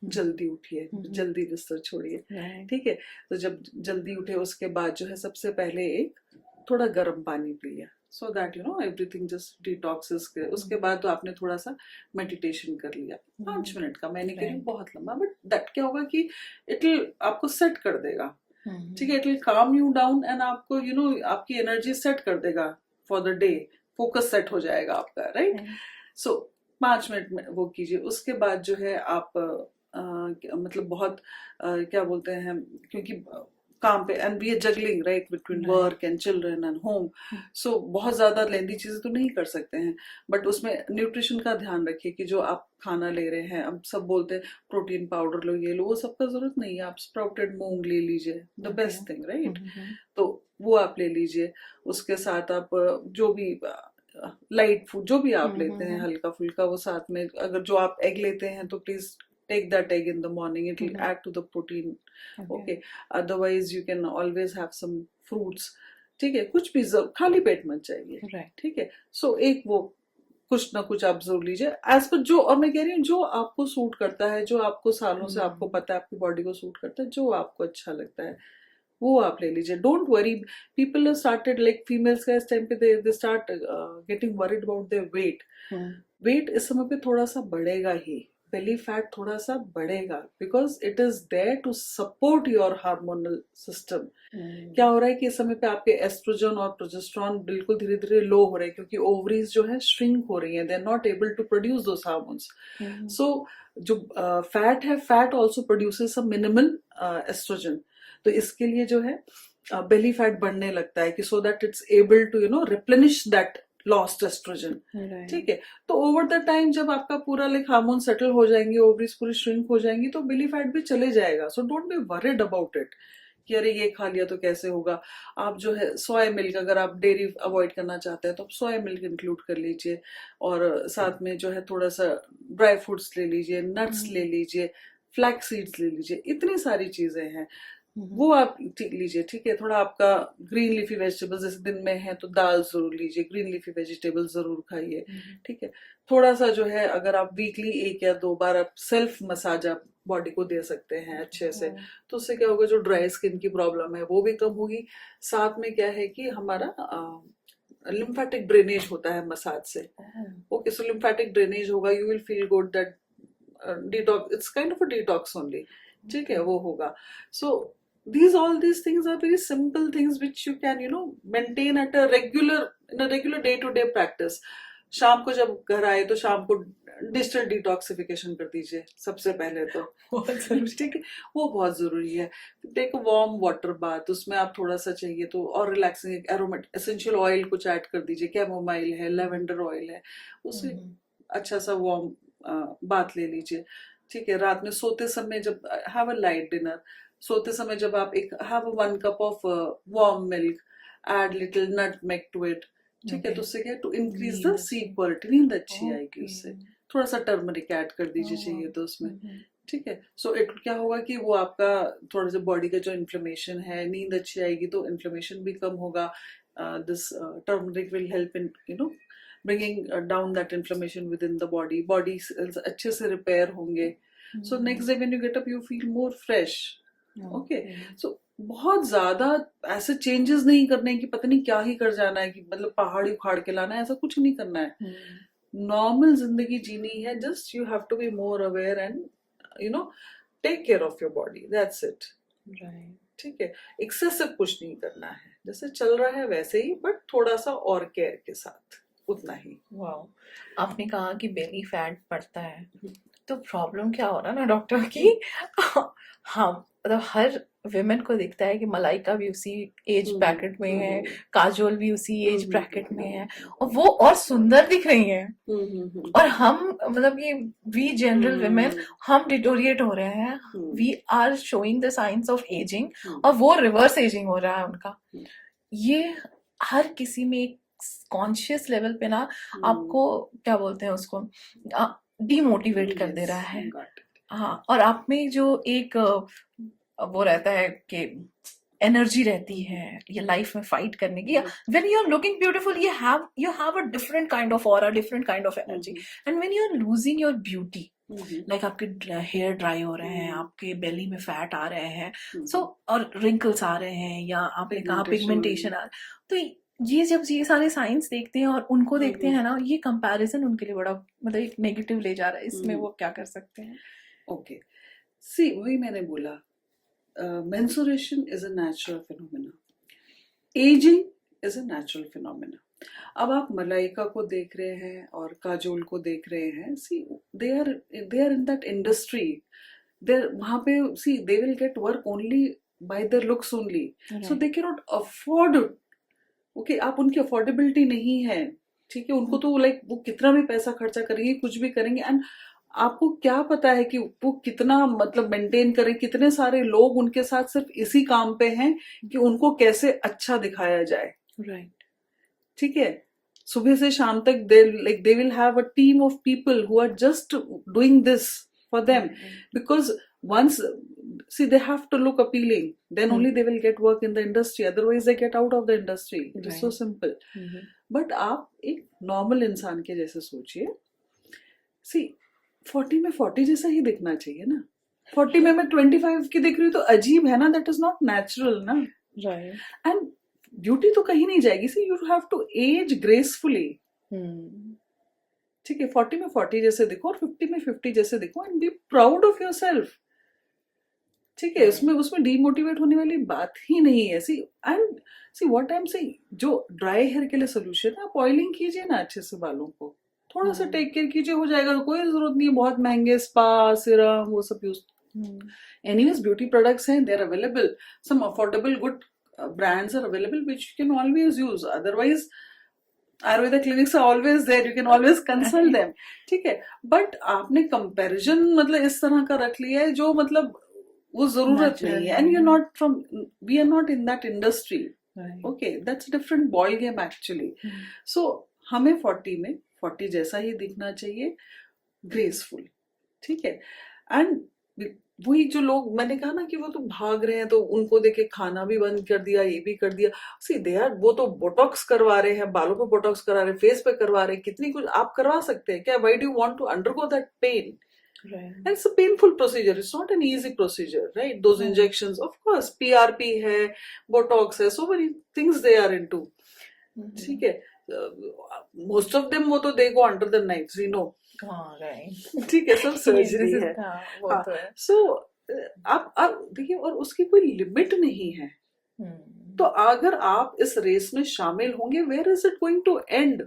जल्दी उठिए, जल्दी बिस्तर छोड़िए, Right. ठीक है। तो जब जल्दी उठे उसके बाद जो है सबसे पहले एक थोड़ा गर्म पानी पी लिया, so that everything just detoxes. उसके बाद तो आपने थोड़ा सा मेडिटेशन कर लिया 5 मिनट का, मैंने कह रही हूँ Right. बहुत लंबा, बट दैट क्या होगा कि इट विल आपको सेट कर देगा, हम्म। ठीक है। इट विल काम यू डाउन एंड आपको आपकी एनर्जी सेट कर देगा for the day, focus set हो जाएगा आपका, राइट। Right. सो 5 मिनट में वो कीजिए। उसके बाद जो है आप मतलब बहुत क्या बोलते हैं, क्योंकि काम पे and we are juggling right between Right. Work and children and home, so बहुत ज्यादा लेंदी चीजें तो नहीं कर सकते हैं, बट उसमें न्यूट्रिशन का ध्यान रखिए कि जो आप खाना ले रहे हैं, अब सब बोलते हैं प्रोटीन पाउडर लो ये लो, वो सबका जरूरत नहीं है। आप स्प्राउटेड मूंग ले लीजिए, द बेस्ट थिंग, राइट। तो वो आप ले लीजिए। उसके साथ आप जो भी लाइट फूड जो भी आप लेते हैं हल्का फुल्का, वो साथ में, अगर जो आप एग लेते हैं तो please take that egg in the morning, it will add to the protein, okay. Otherwise you can always have some fruits, ठीक है। कुछ भी खाली पेट मत चाहिए, Right. ठीक है। सो एक वो कुछ ना कुछ आप जरूर लीजिए एज पर जो, और मैं कह रही हूँ जो आपको सूट करता है, जो आपको सालों से आपको पता है आपकी बॉडी को सूट करता है, जो आपको अच्छा लगता है वो आप ले लीजिए। Don't worry, people started like females का इस टाइम पे they start getting worried about their weight. Weight इस समय पे थोड़ा सा बढ़ेगा ही, बेली फैट थोड़ा सा बढ़ेगा, because it is there to support your hormonal system. क्या हो रहा है कि इस समय पे आपके एस्ट्रोजन और प्रोजेस्टेरॉन बिल्कुल धीरे धीरे लो हो रहे हैं, क्योंकि ओवरीज जो है श्रिंक हो रही हैं, they are not able to produce those hormones. So जो फैट है, fat also produces a minimal oestrogen. तो इसके लिए जो है बेली फैट बढ़ने लगता है कि so that it's able to replenish that lost estrogen, ठीक है। तो ओवर द टाइम जब आपका पूरा लाइक हार्मोन सेटल हो जाएंगे, ओवरीज पूरी श्रिंक हो जाएंगी, तो बेली फैट भी चले जाएगा। So don't be worried about it कि अरे ये खा लिया तो कैसे होगा। आप जो है सोया मिल्क, अगर आप डेयरी अवॉइड करना चाहते हैं तो आप सोया मिल्क इंक्लूड कर लीजिए, और साथ में जो है थोड़ा सा ड्राई फ्रूट्स ले लीजिए, नट्स ले लीजिए, फ्लैक्स सीड्स ले लीजिए, इतनी सारी चीजें हैं वो आप लीजिए, ठीक है। थोड़ा आपका ग्रीन लीफी वेजिटेबल्स जैसे दिन में है तो दाल जरूर लीजिए, ग्रीन लीफी वेजिटेबल्स जरूर खाइए, ठीक है। थोड़ा सा जो है अगर आप वीकली 1 या 2 बार आप सेल्फ मसाज आप बॉडी को दे सकते हैं अच्छे से, तो उससे क्या होगा, जो ड्राई स्किन की प्रॉब्लम है वो भी कम होगी। साथ में क्या है कि हमारा लिम्फेटिक ड्रेनेज होता है मसाज से, ओके। सो लिम्फेटिक ड्रेनेज होगा, you will feel good that detox, it's kind of a detox only, ठीक है, वो होगा। सो all these things are very simple things which you can maintain at a regular day to day practice. शाम को जब घर आए तो शाम को डिजिटल डिटॉक्सिफिकेशन कर दीजिए सबसे पहले तो, बहुत जरूरी, ठीक है, वो बहुत जरूरी है। टेक वार्म वाटर बाथ, उसमें आप थोड़ा सा चाहिए तो और रिलैक्सिंग एरोमेट एसेंशियल ऑयल कुछ ऐड कर दीजिए, कैमोमाइल है, लेवेंडर ऑयल है, उससे अच्छा सा वार्म बाथ ले लीजिए, ठीक है। रात में सोते समय जब हैव अ लाइट डिनर, सोते समय जब आप एक have 1 cup of warm milk, add little nutmeg to it, ठीक है। तो उससे क्या to increase the sleep quality, नींद अच्छी आएगी उससे। थोड़ा सा टर्मरिक ऐड कर दीजिए चाहिए तो उसमें, ठीक है। सो इट क्या होगा कि वो आपका थोड़ा सा बॉडी का जो इन्फ्लेमेशन है, नींद अच्छी आएगी तो इन्फ्लेमेशन भी कम होगा। This turmeric will help in bringing down that inflammation with in the body cells अच्छे से रिपेयर होंगे। So next day when you get up you feel more fresh, okay. So बहुत ज्यादा ऐसे चेंजेस नहीं करने की पता नहीं क्या ही कर जाना है कि मतलब पहाड़ी उखाड़ के लाना है, ऐसा कुछ नहीं करना है। नॉर्मल जिंदगी जीनी है, just you have to be more aware and take care of your body, that's it, ठीक है। एक्सेसिव कुछ नहीं करना है, जैसे चल रहा है वैसे ही, बट थोड़ा सा और केयर के साथ, उतना ही। वाओ, आपने कहा कि बेली फैट बढ़ता है, तो प्रॉब्लम क्या हो रहा है ना डॉक्टर की, हाँ मतलब हर विमेन को दिखता है कि मलाइका भी उसी एज ब्रैकेट में है, काजोल भी उसी एज ब्रैकेट में है, और वो और सुंदर दिख रही हैं, और हम मतलब कि वी जनरल विमेन हम डिटोरिएट हो रहे हैं, we are showing the science of ageing, और वो रिवर्स एजिंग हो रहा है उनका। ये हर किसी में एक कॉन्शियस लेवल पे ना आपको क्या बोलते हैं उसको, डीमोटिवेट कर दे रहा है। हाँ, और आप में जो एक वो रहता है कि एनर्जी रहती है ये लाइफ में फाइट करने की, when you are looking beautiful you have a different kind of aura, different kind of energy, and when you are losing your beauty, like आपके हेयर ड्राई हो रहे हैं, आपके बेली में फैट आ रहे हैं, सो और रिंकल्स आ रहे हैं, या आपने कहा पिगमेंटेशन आ रहा है, तो ये जब ये सारे साइंस देखते हैं और उनको देखते हैं ना, ये कंपैरिजन उनके लिए बड़ा मतलब एक नेगेटिव ले जा रहा है। इसमें वो क्या कर सकते हैं? ओके, सी वही मैंने बोला, menstruation is a natural phenomena, aging is a natural phenomena. अब आप मलाइका को देख रहे हैं और काजोल को देख रहे हैं, सी they are in that industry, वहां पे सी they will get work only by their looks only, so they cannot afford it. Okay, आप उनकी अफोर्डेबिलिटी नहीं है, ठीक है, उनको तो लाइक वो कितना भी पैसा खर्चा करेंगे, कुछ भी करेंगे, एंड आपको क्या पता है कि वो कितना मतलब मेंटेन करें, कितने सारे लोग उनके साथ सिर्फ इसी काम पे हैं कि उनको कैसे अच्छा दिखाया जाए, राइट, ठीक है, सुबह से शाम तक they will have a team of people who are just doing this for them, because once see they have to look appealing, then only they will get work in the industry, otherwise they get out of the industry. It is so simple. But आप एक normal इंसान के जैसे सोचिए, सी 40 में 40 जैसा ही दिखना चाहिए ना, 40 में मैं 25 की दिख रही हूँ तो अजीब है ना, दैट इज नॉट नेचुरल ना, राइट, एंड ब्यूटी तो कहीं नहीं जाएगी, see you have to age gracefully, ठीक है, 40 में 40 जैसे दिखो और 50 में 50 जैसे दिखो, and B proud of your self, ठीक है, उसमें डीमोटिवेट होने वाली बात ही नहीं है। See what I am saying, जो ड्राई हेयर के लिए सोल्यूशन है, आप ऑयलिंग कीजिए ना अच्छे से बालों को, थोड़ा सा टेक केयर कीजिए, हो जाएगा, कोई जरूरत नहीं है बहुत महंगे स्पा सिरम वो सब यूज, एनीवेज ब्यूटी प्रोडक्ट्स हैं, they are available, some affordable good brands are available which you can always use, otherwise Ayurveda clinics are always there, you can always consult them, ठीक है, बट आपने comparison मतलब इस तरह का रख लिया है जो मतलब वो जरूरत नहीं है, and we are not in that industry, okay, that's different ball game actually. So हमें 40 में 40 जैसा ही दिखना चाहिए, ग्रेसफुल, ठीक है, एंड वही जो लोग मैंने कहा ना कि वो तो भाग रहे हैं, तो उनको देखे खाना भी बंद कर दिया, ये भी कर दिया, सी दे आर, वो तो बोटॉक्स करवा रहे हैं, बालों पे बोटॉक्स करा रहे हैं, फेस पे करवा रहे हैं, कितनी कुछ आप करवा सकते हैं क्या, why do you want to undergo that pain, and it's a painful procedure, it's not an easy procedure, right, those injections, of course PRP है, botox है, so many things they are into, ठीक है, most of them वो तो they go under the knives, we know, ठीक है, सब surgery है, सो आप देखिए, और उसकी कोई लिमिट नहीं है, तो अगर आप इस रेस में शामिल होंगे, where is it going to end,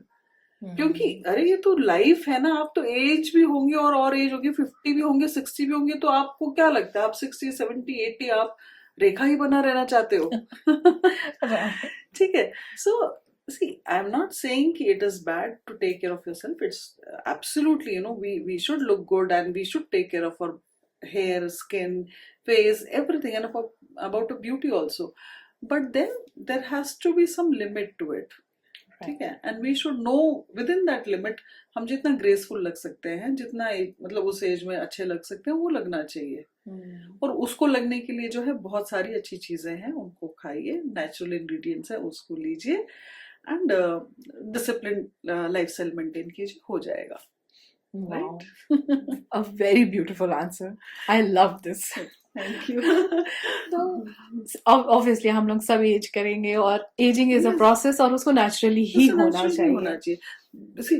क्योंकि अरे ये तो लाइफ है ना, आप तो एज भी होंगे और एज होगी, 50 भी होंगे, 60 भी होंगे, तो आपको क्या लगता है आप 60 70 80 आप रेखा ही बना रहना चाहते हो, ठीक है, सो see, I'm not saying it is bad to take care of yourself, it's absolutely, you know, we should look good and we should take care of our hair, skin, face, everything, and about a beauty also, but then there has to be some limit to it, ठीक है, and we should know within that limit हम जितना graceful लग सकते हैं, जितना मतलब उस एज में अच्छे लग सकते हैं, वो लगना चाहिए, और उसको लगने के लिए जो है बहुत सारी अच्छी चीजें हैं, उनको खाइए, नेचुरल इंग्रेडिएंट्स है उसको लीजिए, एंड डिसिप्लिन लाइफस्टाइल मेंटेन कीजिए, हो जाएगा, right. A very beautiful answer. I love this. Thank you. तो ऑब्वियसली हम लोग सब एज करेंगे, और एजिंग इज अ प्रोसेस, और उसको नेचुरली ही होना चाहिए।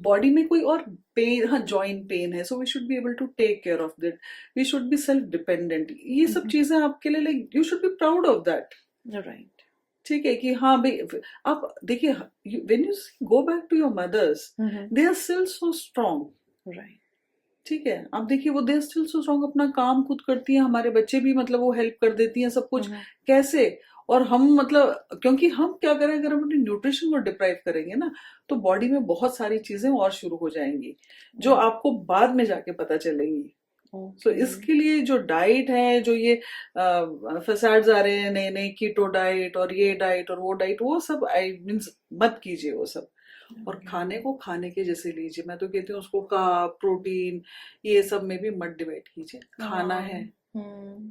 बॉडी में कोई और पेन, हाँ जॉइंट पेन है, so we should be able to take care of that, we should be self dependent, ये सब चीजें आपके लिए like you should be proud of that, right, ठीक है, कि हाँ भाई, आप देखिए, when you go back to your mothers, they are still so strong, right, ठीक है, आप देखिए वो दे स्टिल सो स्ट्रांग, अपना काम खुद करती हैं, हमारे बच्चे भी मतलब वो हेल्प कर देती हैं सब कुछ। कैसे? और हम मतलब क्योंकि हम क्या करें, अगर हम अपने न्यूट्रिशन को डिप्राइव करेंगे ना तो बॉडी में बहुत सारी चीजें और शुरू हो जाएंगी जो आपको बाद में जाके पता चलेंगी। तो इसके लिए जो डाइट है, जो ये फसाड्स आ रहे हैं नए नए, कीटो डाइट और ये डाइट और वो डाइट, वो सब आई मीन्स मत कीजिए वो सब। और खाने को खाने के जैसे लीजिए, मैं तो कहती हूँ उसको कार्ब, प्रोटीन, ये सब में भी मत डिवाइड कीजिए, खाना है,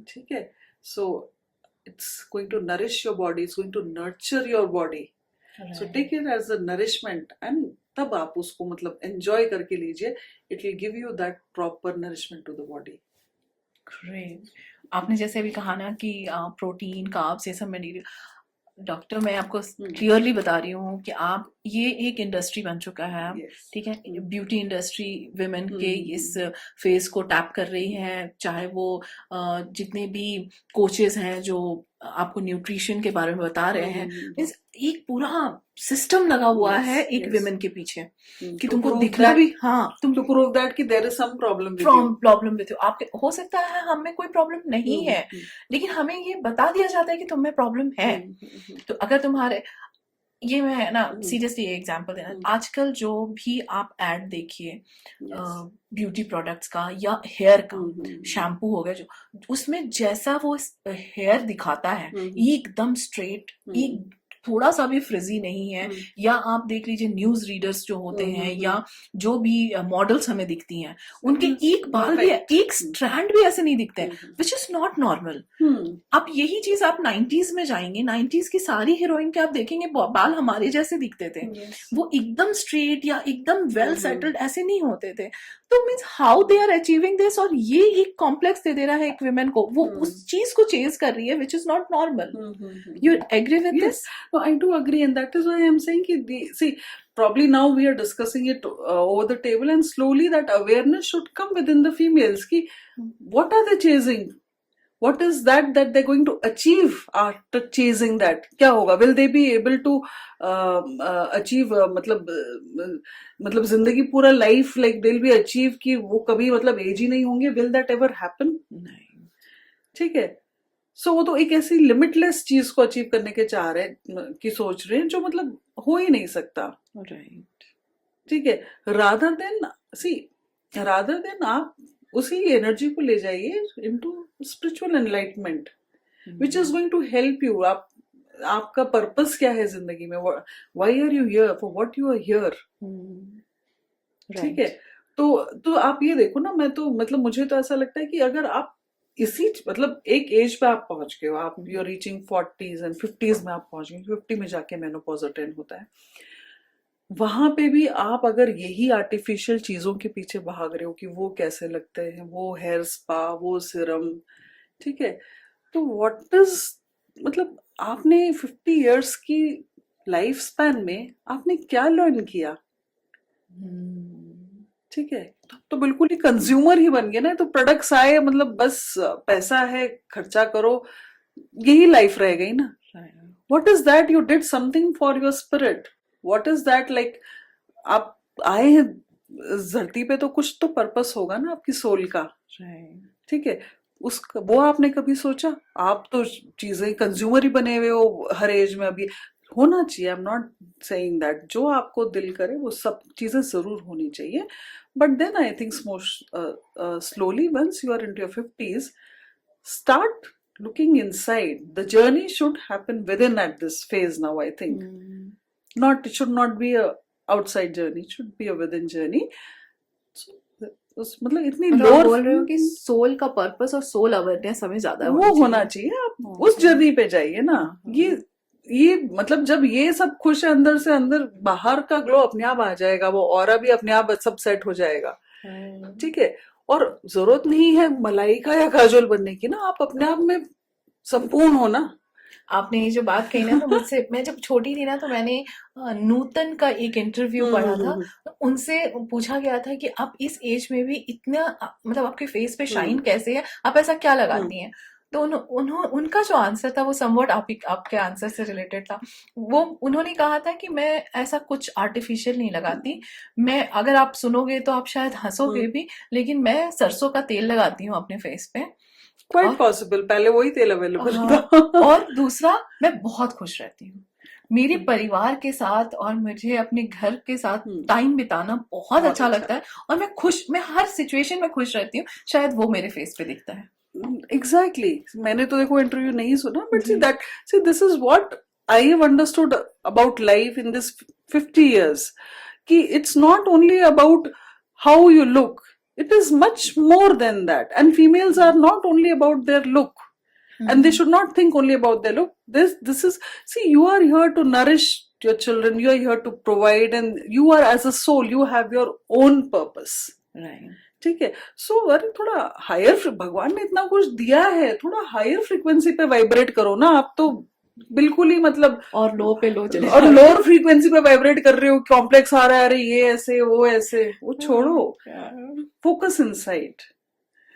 ठीक है। सो it's going to nourish your body, it's going to nurture your body, so take it as a nourishment, and तब आप उसको मतलब enjoy करके लीजिए, it will give you that proper nourishment to the body. Great. आपने जैसे अभी कहा ना कि प्रोटीन, कार्ब्स, ये सब मटेरियल, डॉक्टर मैं आपको क्लियरली बता रही हूँ कि आप, ये एक इंडस्ट्री बन चुका है, Yes. ठीक है, ब्यूटी इंडस्ट्री विमेन के इस फेज को टैप कर रही है, चाहे वो जितने भी कोचेस हैं जो आपको न्यूट्रिशन के बारे में बता रहे हैं, मीन्स एक पूरा सिस्टम लगा हुआ Yes, है एक yes. विमेन के पीछे कि To तुमको prove दिखना that- भी, हाँ, तुम to prove that कि there is some problem with you. Problem with you, आपके हो सकता है हमें कोई प्रॉब्लम नहीं है, लेकिन हमें ये बता दिया जाता है कि तुम्हें प्रॉब्लम है। तो अगर तुम्हारे, ये मैं ना सीरियसली एग्जांपल देना, आजकल जो भी आप एड देखिए Yes. ब्यूटी प्रोडक्ट्स का या हेयर का, शैम्पू हो गया, जो उसमें जैसा वो हेयर दिखाता है, ये एकदम स्ट्रेट, एक थोड़ा सा भी फ्रिजी नहीं है। या आप देख लीजिए न्यूज रीडर्स जो होते हैं या जो भी मॉडल्स हमें दिखती हैं, उनके एक बाल भी, एक स्ट्रैंड भी ऐसे नहीं दिखते हैं, विच इज नॉट नॉर्मल। अब यही चीज आप 90s में जाएंगे, 90s की सारी हीरोइन के आप देखेंगे बाल हमारे जैसे दिखते थे, वो एकदम स्ट्रेट या एकदम वेल सेटल्ड ऐसे नहीं होते थे। तो means how they are achieving this, और ये एक कॉम्प्लेक्स दे रहा है एक विमेन को, वो उस चीज को चेज कर रही है which is not normal. You agree with this? No, I do agree, and that is why I am saying see, probably now we are discussing it over the table, and slowly that awareness should come within the females. Ki, what are they chasing? What is that they're going to achieve after chasing that? क्या होगा? Will they be able to achieve मतलब जिंदगी पूरा life like they'll be achieve कि वो कभी मतलब as ही नहीं होंगे? Will that ever happen? नहीं। ठीक है। सो वो तो एक ऐसी लिमिटलेस चीज को अचीव करने के चाह रहे हैं, की सोच रहे हैं, जो मतलब हो ही नहीं सकता। राइट। ठीक है। रादर देन आप उसी एनर्जी को ले जाइए into spiritual enlightenment, which is going to help you. आपका पर्पस क्या है जिंदगी में? Why are you here? For what you are here? ठीक है। तो आप ये देखो ना, मैं तो मतलब मुझे तो ऐसा लगता है कि अगर आप इसी मतलब एक एज पे आप पहुंच गए हो, आप you are reaching 40s and 50s में आप पहुंच गए, 50 में जाके मेनोपॉज अटेंड होता है, वहां पे भी आप अगर यही आर्टिफिशियल चीजों के पीछे भाग रहे हो कि वो कैसे लगते हैं, वो हेयर स्पा, वो सिरम, ठीक है, तो व्हाट इज मतलब आपने 50 इयर्स की लाइफ स्पैन में आपने क्या लर्न किया? ठीक है। तो बिल्कुल ही कंज्यूमर ही बन गया ना। तो प्रोडक्ट्स आए, मतलब बस पैसा है, खर्चा करो, यही लाइफ रह गई ना। What is that? You did something for your spirit. What is that? Like आप आए हैं धरती पे तो कुछ तो पर्पस होगा ना आपकी सोल का। ठीक है। वो आपने कभी सोचा? आप तो चीजें कंज्यूमर ही बने हुए हो हर एज में। अभी होना चाहिए, I am not saying that, जो आपको दिल करे वो सब चीजें जरूर होनी चाहिए, but then I think slowly once you are into your 50s, start looking inside. The journey should happen within at this phase now, I think. It should not be a outside journey, it should be a within journey. So मतलब इतनी lower बोल रहे हो कि soul का purpose और soul awareness हमें ज्यादा वो होना चाहिए। आप उस जर्नी पे जाइए ना। ये मतलब जब ये सब खुश है अंदर से, अंदर बाहर का ग्लो अपने आप आ जाएगा, वो ऑरा भी अपने आप सब सेट हो जाएगा। ठीक है। और जरूरत नहीं है मलाइका या काजोल बनने की ना, आप अपने आप में संपूर्ण हो ना। आपने ये जो बात कही ना, तो मुझसे, मैं जब छोटी थी ना, तो मैंने नूतन का एक इंटरव्यू पढ़ा था, तो उनसे पूछा गया था कि आप इस एज में भी इतना मतलब आपके फेस पे शाइन कैसे है, आप ऐसा क्या लगाती हैं? तो उनका जो आंसर था वो समवट आपके आंसर से रिलेटेड था। वो उन्होंने कहा था कि मैं ऐसा कुछ आर्टिफिशियल नहीं लगाती, मैं, अगर आप सुनोगे तो आप शायद हंसोगे हम्म, भी, लेकिन मैं सरसों का तेल लगाती हूँ अपने फेस पे। क्वाइट और पॉसिबल, पहले वही तेल अवेलेबल हाँ, था। और दूसरा, मैं बहुत खुश रहती हूँ मेरे परिवार के साथ, और मुझे अपने घर के साथ हम्म, टाइम बिताना बहुत बहुत अच्छा अच्छा। लगता है। और मैं हर सिचुएशन में खुश रहती हूँ, शायद वो मेरे फेस पे दिखता है। एग्जैक्टली मैंने तो देखो इंटरव्यू नहीं सुना, बट सी जी। That, see this is what I have understood about life in this 50 years, कि it's not only about how you look, it is much more than that, and females are not only about their look, and they should not think only about their look. This is, see, you are here to nourish your children, you are here to provide, and you are, as a soul, you have your own purpose. Right. ठीक है, सो अरे थोड़ा higher, भगवान ने इतना कुछ दिया है, थोड़ा हायर फ्रीक्वेंसी पे वाइब्रेट करो ना। आप तो बिल्कुल ही मतलब, और लो पे लो चले और जाते लोअर फ्रीक्वेंसी पे वाइब्रेट कर रहे हो, कॉम्प्लेक्स आ रहा है, अरे ये ऐसे वो ऐसे, वो छोड़ो, हैं। Focus inside.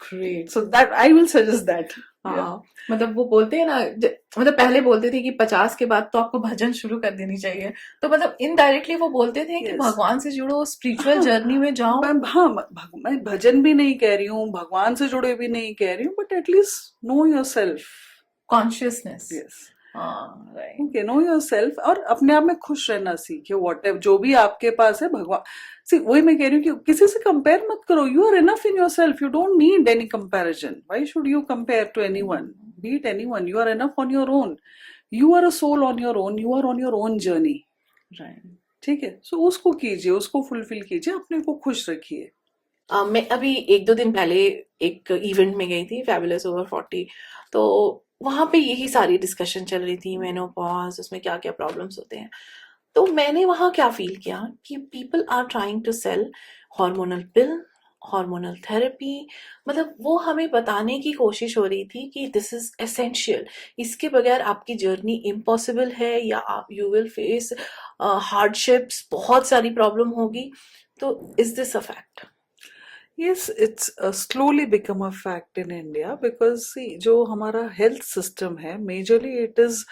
Great. So that I will suggest that. हाँ, मतलब वो बोलते हैं ना, मतलब पहले बोलते थे कि 50 के बाद तो आपको भजन शुरू कर देनी चाहिए, तो मतलब इनडायरेक्टली वो बोलते थे कि यस, भगवान से जुड़ो, स्पिरिचुअल हाँ, जर्नी में जाओ। मैं भजन भी नहीं कह रही हूँ, भगवान से जुड़े भी नहीं कह रही हूँ, but at least know your self. Consciousness. Yes, हाँ, right. Okay, know your self, और अपने आप में खुश रहना सीखे, वॉट एवर जो भी आपके पास है, भगवान सी, वही मैं कह रही हूँ कि किसी से कंपेयर मत करो, you are enough in your self, you don't need any comparison, why should you compare to anyone, beat anyone, you are enough on your own, you are a soul on your own, you are on your own journey. Right. ठीक है, सो उसको कीजिए, उसको fulfil कीजिए, अपने को खुश रखिए। मैं अभी 1-2 दिन पहले एक इवेंट में गई थी, फैबुलस ओवर 40। तो वहाँ पे यही सारी डिस्कशन चल रही थी, मेनोपॉज, उसमें क्या-क्या प्रॉब्लम्स होते हैं। तो मैंने वहाँ क्या फ़ील किया कि people are trying to sell hormonal pill, hormonal therapy, मतलब वो हमें बताने की कोशिश हो रही थी कि दिस इज़ एसेंशियल, इसके बगैर आपकी जर्नी इम्पॉसिबल है, या आप यू विल फेस हार्डशिप्स, बहुत सारी प्रॉब्लम होगी। तो is this a fact? Yes, it's slowly become a fact in India, because see, जो हमारा health system है, majorly it is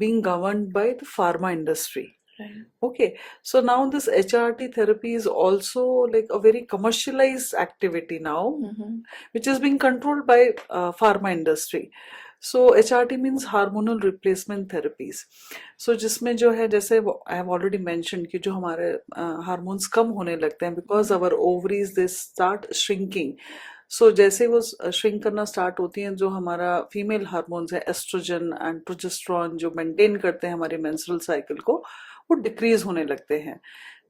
being governed by the pharma industry. Right. Okay, so now this HRT therapy is also like a very commercialized activity now, which is being controlled by pharma industry. So HRT means hormonal replacement therapies. So जिसमें जो है, जैसे I have already mentioned कि जो हमारे hormones कम होने लगते हैं, because our ovaries they start shrinking. सो जैसे वो श्रिंक करना स्टार्ट होती हैं, जो हमारा फीमेल हार्मोन्स है, एस्ट्रोजन एंड प्रोजेस्टेरॉन, जो मेंटेन करते हैं हमारे मेंस्ट्रुअल साइकिल को, वो डिक्रीज होने लगते हैं।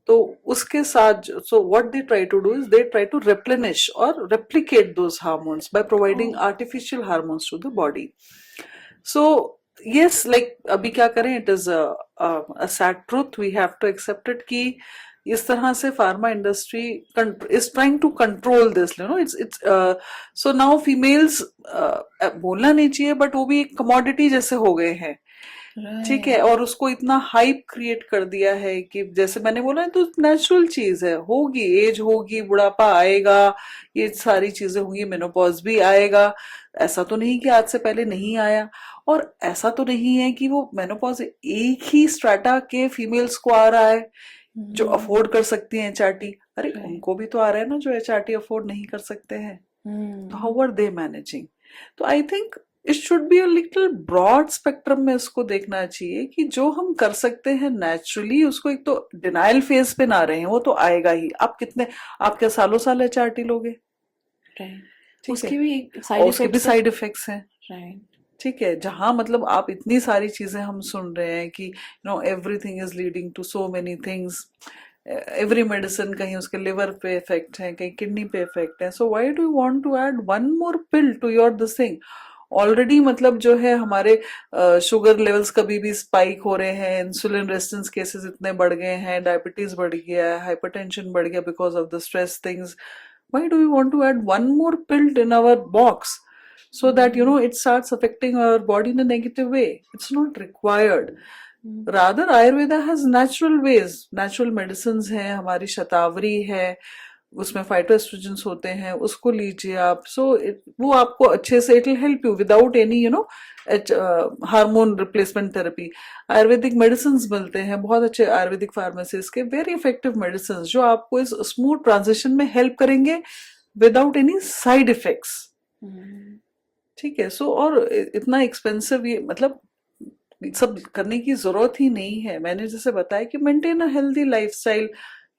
तो उसके साथ, so what they try to do is they try to replenish और replicate those hormones by providing artificial hormones to the body. So yes, like अभी क्या करें, it is a sad truth, we have to accept it कि इस तरह से pharma industry is trying to control this, you know, it's so now females, बोलना नहीं चाहिए, बट वो भी एक कमोडिटी जैसे हो गए हैं। ठीक है, और उसको इतना हाइप क्रिएट कर दिया है कि जैसे मैंने बोला है, तो नेचुरल चीज है, होगी, एज होगी, बुढ़ापा आएगा, ये सारी चीजें होंगी, मेनोपॉज भी आएगा। ऐसा तो नहीं कि आज से पहले नहीं आया, और ऐसा तो नहीं है कि वो मेनोपॉज एक ही स्ट्रेटा के फीमेल्स को आ रहा है जो अफोर्ड कर सकती हैं एचआरटी। अरे Right. उनको भी तो आ रहा है ना जो एचआरटी अफोर्ड नहीं कर सकते हैं, तो हाउ आर दे मैनेजिंग? तो I think it should be a little broad spectrum में इसको देखना चाहिए कि जो हम कर सकते हैं नेचुरली, उसको एक तो डिनाइल फेज पे ना रहे, वो तो आएगा ही। आप कितने, आप क्या सालों साल एचआरटी लोगे? राइट। ठीक उसके है, भी और साइड उसके भी इफेक्ट्स है। साइड इफेक्ट्स हैं। राइट। ठीक है, जहां मतलब आप इतनी सारी चीजें हम सुन रहे हैं कि you know everything is leading to so many things, every medicine, कहीं उसके लिवर पे इफेक्ट है, कहीं किडनी पे इफेक्ट है, so why do you want to add one more pill to your this thing? Already मतलब जो है हमारे शुगर लेवल्स कभी भी स्पाइक हो रहे हैं, इंसुलिन रेजिस्टेंस केसेस इतने बढ़ गए हैं, डायबिटीज बढ़ गया है, हाइपरटेंशन बढ़ गया because of the stress things. Why do we want to add one more pill in our box so that you know it starts affecting our body in a negative way? It's not required. Rather, Ayurveda has natural ways, natural medicines है, हमारी शतावरी है, उसमें फाइटोएस्ट्रोजेंस होते हैं, उसको लीजिए आप। सो वो आपको अच्छे से, it will help you without any hormone replacement therapy. Ayurvedic medicine मिलते हैं बहुत अच्छे आयुर्वेदिक फार्मेसीज के, वेरी इफेक्टिव मेडिसिन जो आपको इस स्मूथ ट्रांजिशन में हेल्प करेंगे विदाउट एनी साइड इफेक्ट्स। ठीक है। सो और इतना एक्सपेंसिव ये मतलब सब करने की जरूरत ही नहीं है। मैंने जैसे बताया कि maintain a healthy lifestyle,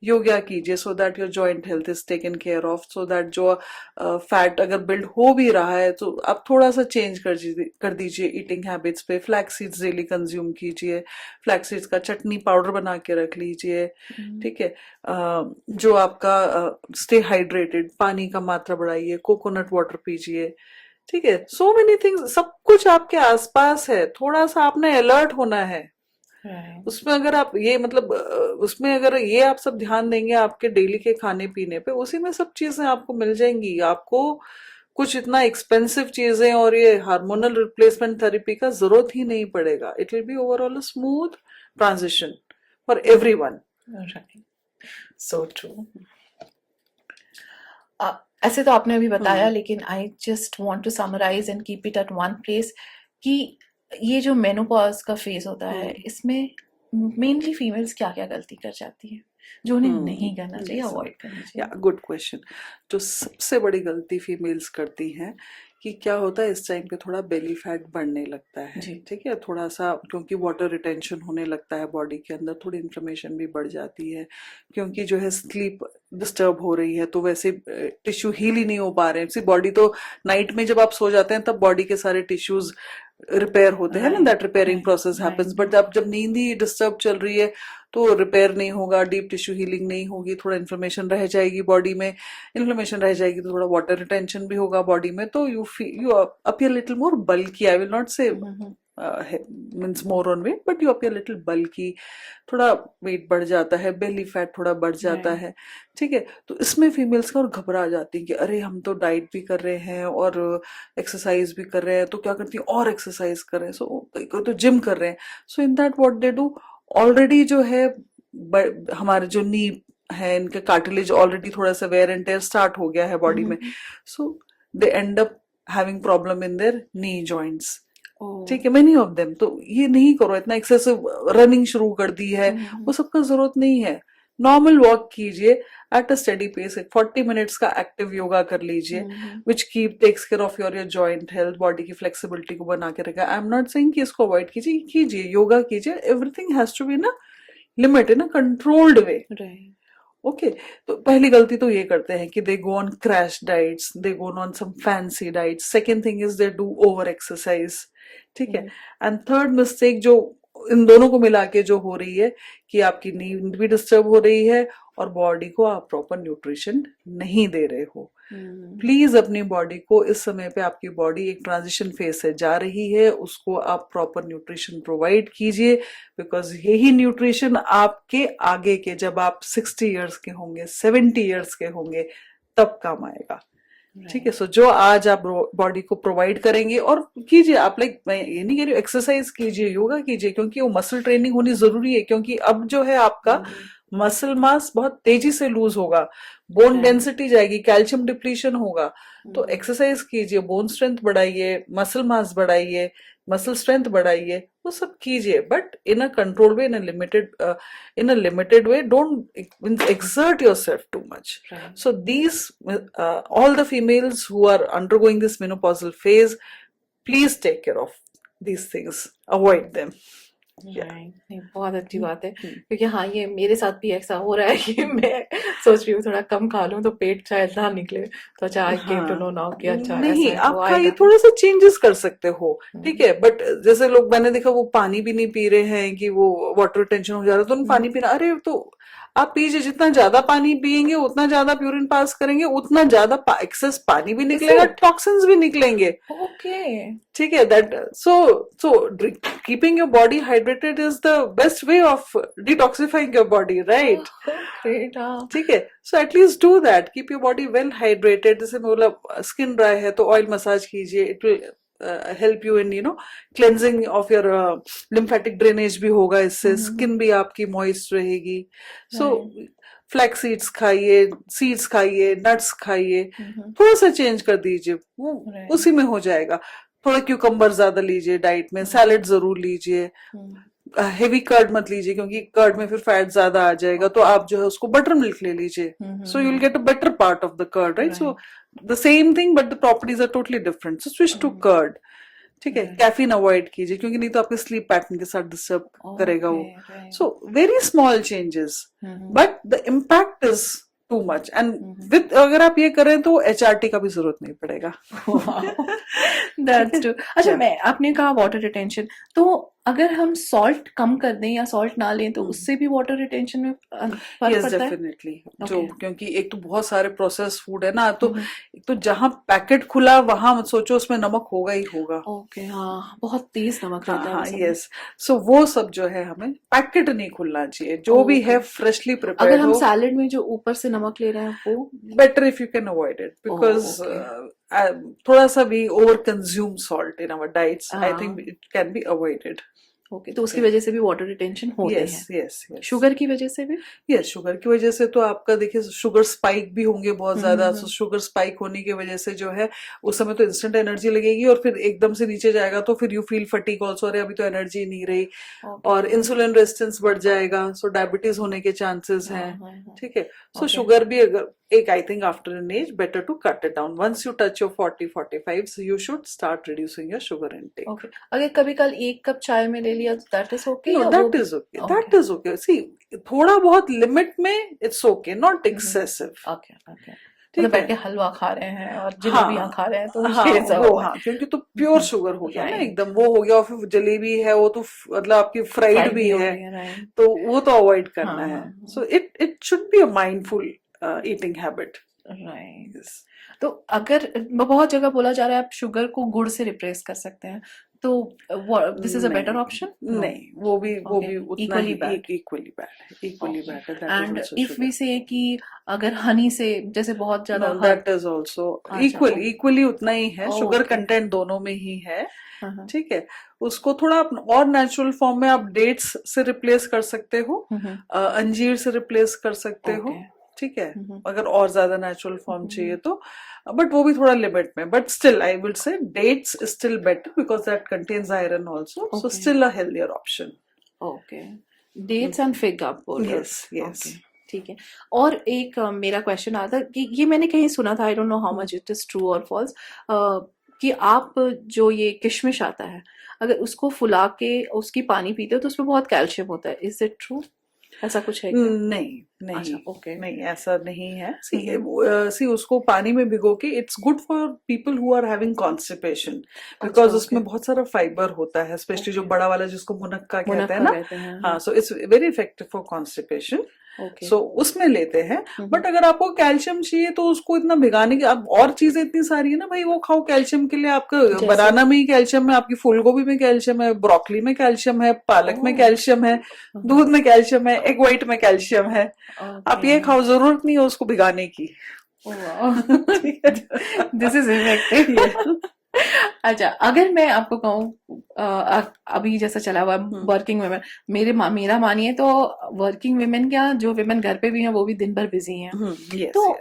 yoga कीजिए so that your joint health is taken care of, so that जो फैट अगर बिल्ड हो भी रहा है तो आप थोड़ा सा चेंज कर दीजिए ईटिंग हैबिट्स पे। फ्लैक्स सीड्स डेली कंज्यूम कीजिए, फ्लैक्स सीड्स का चटनी पाउडर बना के रख लीजिए। ठीक है। जो आपका स्टे हाइड्रेटेड, पानी का मात्रा बढ़ाइए, कोकोनट वाटर पीजिए। ठीक है। सो मेनी थिंग्स, सब कुछ आपके आसपास है, थोड़ा सा आपने अलर्ट होना है। Right. उसमें अगर आप ये मतलब उसमें अगर ये आप सब ध्यान देंगे आपके डेली के खाने पीने पे, उसी में सब चीजें आपको मिल जाएंगी। आपको कुछ इतना एक्सपेंसिव चीजें और ये हार्मोनल रिप्लेसमेंट थेरेपी का जरूरत ही नहीं पड़ेगा। It will be overall a smooth transition for everyone. Right. So true. ऐसे तो आपने अभी बताया, लेकिन I just want to summarise and keep it at one place कि ये जो मेनोपॉज का फेज होता है, इसमें मेनली फीमेल्स क्या क्या गलती कर जाती है जो उन्हें नहीं करना चाहिए, अवॉइड करना या चाहिए? Good question. जो सबसे बड़ी गलती फीमेल्स करती हैं कि क्या होता है, इस टाइम पे थोड़ा बेली फैट बढ़ने लगता है। जी। ठीक है। थोड़ा सा क्योंकि वाटर रिटेंशन होने लगता है बॉडी के अंदर, थोड़ी इन्फ्लेमेशन भी बढ़ जाती है, क्योंकि जो है स्लीप डिस्टर्ब हो रही है, तो वैसे टिश्यू हील ही नहीं हो पा रहे हैं। बॉडी तो नाइट में जब आप सो जाते हैं तब बॉडी के सारे टिश्यूज रिपेयर होते हैं ना, that repairing process happens. But जब नींद ही डिस्टर्ब चल रही है तो रिपेयर नहीं होगा, डीप टिश्यू हीलिंग नहीं होगी, थोड़ा इन्फ्लेमेशन रह जाएगी बॉडी में। इन्फ्लेमेशन रह जाएगी तो थोड़ा वाटर रिटेंशन भी होगा बॉडी में, तो you appear little more bulky. I will not say means more on weight, but you appear little bulky. थोड़ा वेट बढ़ जाता है, बेली फैट थोड़ा बढ़ जाता है। ठीक है। तो इसमें फीमेल्स का और घबरा जाती है कि अरे हम तो डाइट भी कर रहे हैं और एक्सरसाइज भी कर रहे हैं, तो क्या करती है और एक्सरसाइज कर रहे हैं, सो तो जिम कर रहे हैं। So in that what they do, already जो है हमारे जो नी है, इनके कार्टिलेज ऑलरेडी थोड़ा सा वेयर एंड टेयर स्टार्ट हो गया है बॉडी में। So they end up having problem in their knee joints. ठीक है। Many of them. तो ये नहीं करो, इतना एक्सेसिव रनिंग शुरू कर दी है, वो सबका जरूरत नहीं है। नॉर्मल वॉक कीजिए at a steady pace, 40 minutes का एक्टिव योगा कर लीजिए, which takes care of your joint health, body की फ्लेक्सिबिलिटी को बना के रखा। आई एम नॉट सेइंग कि इसको अवॉइड कीजिए, कीजिए, योगा कीजिए। Everything has to be in a limit, in a controlled way. Okay. तो पहली गलती तो ये करते हैं कि they go on crash diets, they go on some fancy diets. Second thing is they do over exercise. ठीक है। एंड थर्ड मिस्टेक जो इन दोनों को मिला के जो हो रही है कि आपकी नींद भी डिस्टर्ब हो रही है और बॉडी को आप प्रॉपर न्यूट्रिशन नहीं दे रहे हो। प्लीज अपनी बॉडी को, इस समय पे आपकी बॉडी एक ट्रांजिशन फेज से जा रही है, उसको आप प्रॉपर न्यूट्रिशन प्रोवाइड कीजिए, बिकॉज यही न्यूट्रिशन आपके आगे के, जब आप 60 इयर्स के होंगे, 70 इयर्स के होंगे, तब काम आएगा। ठीक है। सो जो आज आप बॉडी को प्रोवाइड करेंगे, और कीजिए आप, लाइक मैं ये नहीं कह रही हूँ, एक्सरसाइज कीजिए, योगा कीजिए, क्योंकि वो मसल ट्रेनिंग होनी जरूरी है, क्योंकि अब जो है आपका मसल मास बहुत तेजी से लूज होगा, बोन डेंसिटी जाएगी, कैल्शियम डिप्लीशन होगा। तो एक्सरसाइज कीजिए, बोन स्ट्रेंथ बढ़ाइए, मसल मास बढ़ाइए, मसल स्ट्रेंथ बढ़ाइए, वो सब कीजिए, but in a control way, in a limited way. Don't exert yourself too much. So these all the females who are undergoing this menopausal phase, please take care of these things, avoid them. नहीं, बहुत अच्छी बात है, क्योंकि हाँ ये मेरे साथ भी ऐसा हो रहा है कि मैं सोच रही हूँ थोड़ा कम खा लूँ तो पेट शायद ना निकले, तो अच्छा आई केम टू नो नाउ कि अच्छा नहीं, ऐसा है, आप वो खाइए, आएगा। थोड़ा सा चेंजेस कर सकते हो। ठीक है। बट जैसे लोग मैंने देखा वो पानी भी नहीं पी रहे हैं कि वो वाटर रिटेंशन हो जा रहा है, तो उन्हें पानी पीना, अरे तो आप पीजिए, जितना ज्यादा पानी पियेंगे उतना ज्यादा यूरिन पास करेंगे, उतना ज्यादा एक्सेस पानी भी निकलेगा, टॉक्सिन्स भी निकलेंगे। ओके। ठीक है। That so keeping your body hydrated is the best way of detoxifying your body, right? Great. ठीक है। So at least do that, keep your body well hydrated. जैसे बोला स्किन ड्राई है तो ऑयल मसाज कीजिए, it will help you in cleansing of your lymphatic drainage भी होगा इससे, स्किन भी आपकी मॉइस्ट रहेगी. सो फ्लैक्स सीड्स खाइए, सीड्स खाइए, नट्स खाइए, थोड़ा सा चेंज कर दीजिए, वो उसी में हो जाएगा. थोड़ा क्यूकम्बर ज्यादा लीजिए डाइट में, सैलेड जरूर लीजिए. हेवी कर्ड मत लीजिए क्योंकि कर्ड में फिर फैट ज्यादा आ जाएगा, तो आप जो है उसको बटर मिल्क ले लीजिए. So you will get a better part of the curd, right. So the same thing but the properties are totally different. So switch to curd. ठीक है. कैफीन अवॉइड कीजिए क्योंकि नहीं तो आपके स्लीप पैटर्न के साथ डिस्टर्ब करेगा वो. So very small changes but the impact is too much. And with अगर आप ये करें तो HRT का भी जरूरत नहीं पड़ेगा. That's true. अच्छा, मैं आपने कहा वाटर रिटेंशन, तो अगर हम सॉल्ट कम कर दें या सॉल्ट ना लें तो उससे भी वाटर रिटेंशन में फर्क यस पड़ता है? डेफिनेटली. जो क्योंकि एक तो बहुत सारे प्रोसेस फूड है ना, तो एक तो जहाँ पैकेट खुला वहां मत सोचो उसमें नमक होगा ही होगा. ओके, हाँ, बहुत तेज नमक रहता है हाँ, उस समय. यस. सो वो सब जो है हमें पैकेट नहीं खुलना चाहिए. जो भी है फ्रेशली अगर प्रिपेयर्ड हम हो. सैलेड में जो ऊपर से नमक ले रहे हैं वो better if you can avoid it because थोड़ा सा भी over consume salt in our diets. I think it can be avoided. Okay, तो उसकी वजह से भी वाटर रिटेंशन होते यस हैं. Yes yes. शुगर की वजह से भी? यस, शुगर की वजह से तो आपका देखिए शुगर स्पाइक भी होंगे बहुत ज्यादा. सो शुगर स्पाइक होने की वजह से जो है उस समय तो इंस्टेंट एनर्जी लगेगी और फिर एकदम से नीचे जाएगा तो फिर यू फील फटीग ऑल्सो, अरे अभी तो एनर्जी नहीं रही. और इंसुलिन रेजिस्टेंस बढ़ जाएगा. सो डायबिटीज होने के चांसेस हैं. ठीक है. सो शुगर भी अगर एक I think after an age better to cut it down. Once you touch your 40-45 so you should start reducing your sugar intake. Okay, अगर कभी कल 1 कप चाय में ले लिया तो that is okay? No, that is okay. That is okay. See, थोड़ा बहुत लिमिट में it's okay, not excessive. Okay okay. मतलब बैठ के हलवा खा रहे हैं और जलेबियां खा रहे हैं तो हाँ, ये सब वो हाँ, क्योंकि तो प्योर शुगर हो गया ना एकदम, वो हो गया. और फिर जलेबी है वो तो मतलब आपकी फ्राइड भी है, तो वो तो अवॉइड करना है. So it should be a mindful eating habit. Right. तो अगर बहुत जगह बोला जा रहा है आप शुगर को गुड़ से रिप्लेस कर सकते हैं, तो this is a better option? नहीं, वो भी उतना इक्वली ही बैड. इक्वली बैड है. एंड इफ वी से कि अगर हनी से जैसे बहुत ज्यादा दैट इज आल्सो इक्वली उतना ही है. शुगर कंटेंट दोनों में ही है. ठीक है. उसको थोड़ा और नेचुरल फॉर्म में आप डेट्स से रिप्लेस कर सकते हो, अंजीर से रिप्लेस कर सकते हो. ठीक है. अगर और ज्यादा नेचुरल फॉर्म चाहिए तो, बट वो भी थोड़ा लिमिट में. But still I will say dates still better because that contains iron also. So still a healthier option. Okay, dates and fig आप बोल रहे हो? Yes yes. ठीक है. और एक मेरा क्वेश्चन आता कि ये मैंने कहीं सुना था, I don't know how much it is true और फॉल्स, कि आप जो ये किशमिश आता है अगर उसको फुला के उसकी पानी पीते हो तो उसमें बहुत कैल्शियम होता है. Is it true? ऐसा कुछ है क्या? नहीं. अच्छा, ओके. नहीं, ऐसा नहीं है. सी उसको पानी में भिगो के it's good for people who are having constipation because उसमें बहुत सारा फाइबर होता है, स्पेशली जो बड़ा वाला जिसको मुनक्का कहते हैं ना. हाँ, so it's very effective for constipation. So उसमें लेते हैं. बट अगर आपको कैल्शियम चाहिए तो उसको इतना भिगाने की, अब और चीजें इतनी सारी है ना भाई, वो खाओ कैल्शियम के लिए. आपका बनाना में ही कैल्शियम है, आपकी फूल गोभी में कैल्शियम है, ब्रोकली में कैल्शियम है, पालक में कैल्शियम है, दूध में कैल्शियम है, एग व्हाइट में कैल्शियम है. आप ये खाओ, जरूरत नहीं है उसको भिगाने की. This is effective. अच्छा, अगर मैं आपको कहूँ अभी जैसा चला हुआ वर्किंग वुमेन, मेरा मानिए तो वर्किंग वुमेन क्या, जो वुमेन घर पे भी हैं वो भी दिन भर बिजी हैं. तो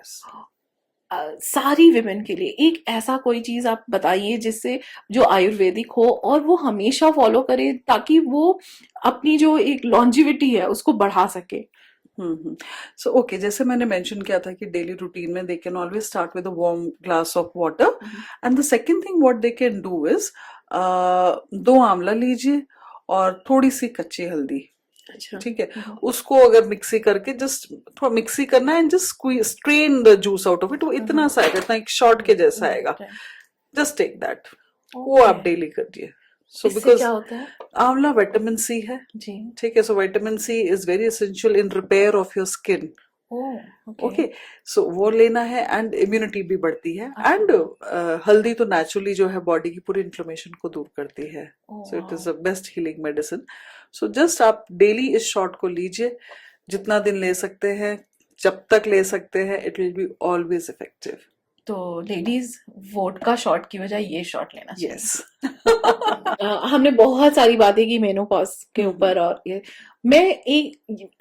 सारी वुमेन के लिए एक ऐसा कोई चीज आप बताइए जिससे जो आयुर्वेदिक हो और वो हमेशा फॉलो करे ताकि वो अपनी जो एक लॉन्जिविटी है उसको बढ़ा सके. सो ओके, जैसे मैंने मेंशन किया था कि डेली रूटीन में they can always start with a warm glass of water. And the second thing what they can do is 2 आंवला लीजिए और थोड़ी सी कच्ची हल्दी. ठीक है. उसको अगर मिक्सी करके जस्ट थोड़ा मिक्सी करना है and just strain the juice out of it. वो इतना सा आएगा, इतना एक शॉट के जैसा आएगा. Just take that. वो आप डेली करिए. सो बिकॉज क्या होता है? आंवला विटामिन सी है जी. ठीक है. So vitamin C is very essential in repair of your skin. Okay. So वो लेना है एंड इम्यूनिटी भी बढ़ती है. एंड हल्दी तो नेचुरली जो है बॉडी की पूरी इन्फ्लेमेशन को दूर करती है. So it is the best healing medicine. So just आप डेली इस शॉट को लीजिए, जितना दिन ले सकते हैं, जब तक ले सकते हैं. It will be always effective. तो लेडीज वोडका शॉट की बजाय ये शॉट लेना चाहिए। यस। हमने बहुत सारी बातें की मेनोपॉज के ऊपर, और ये मैं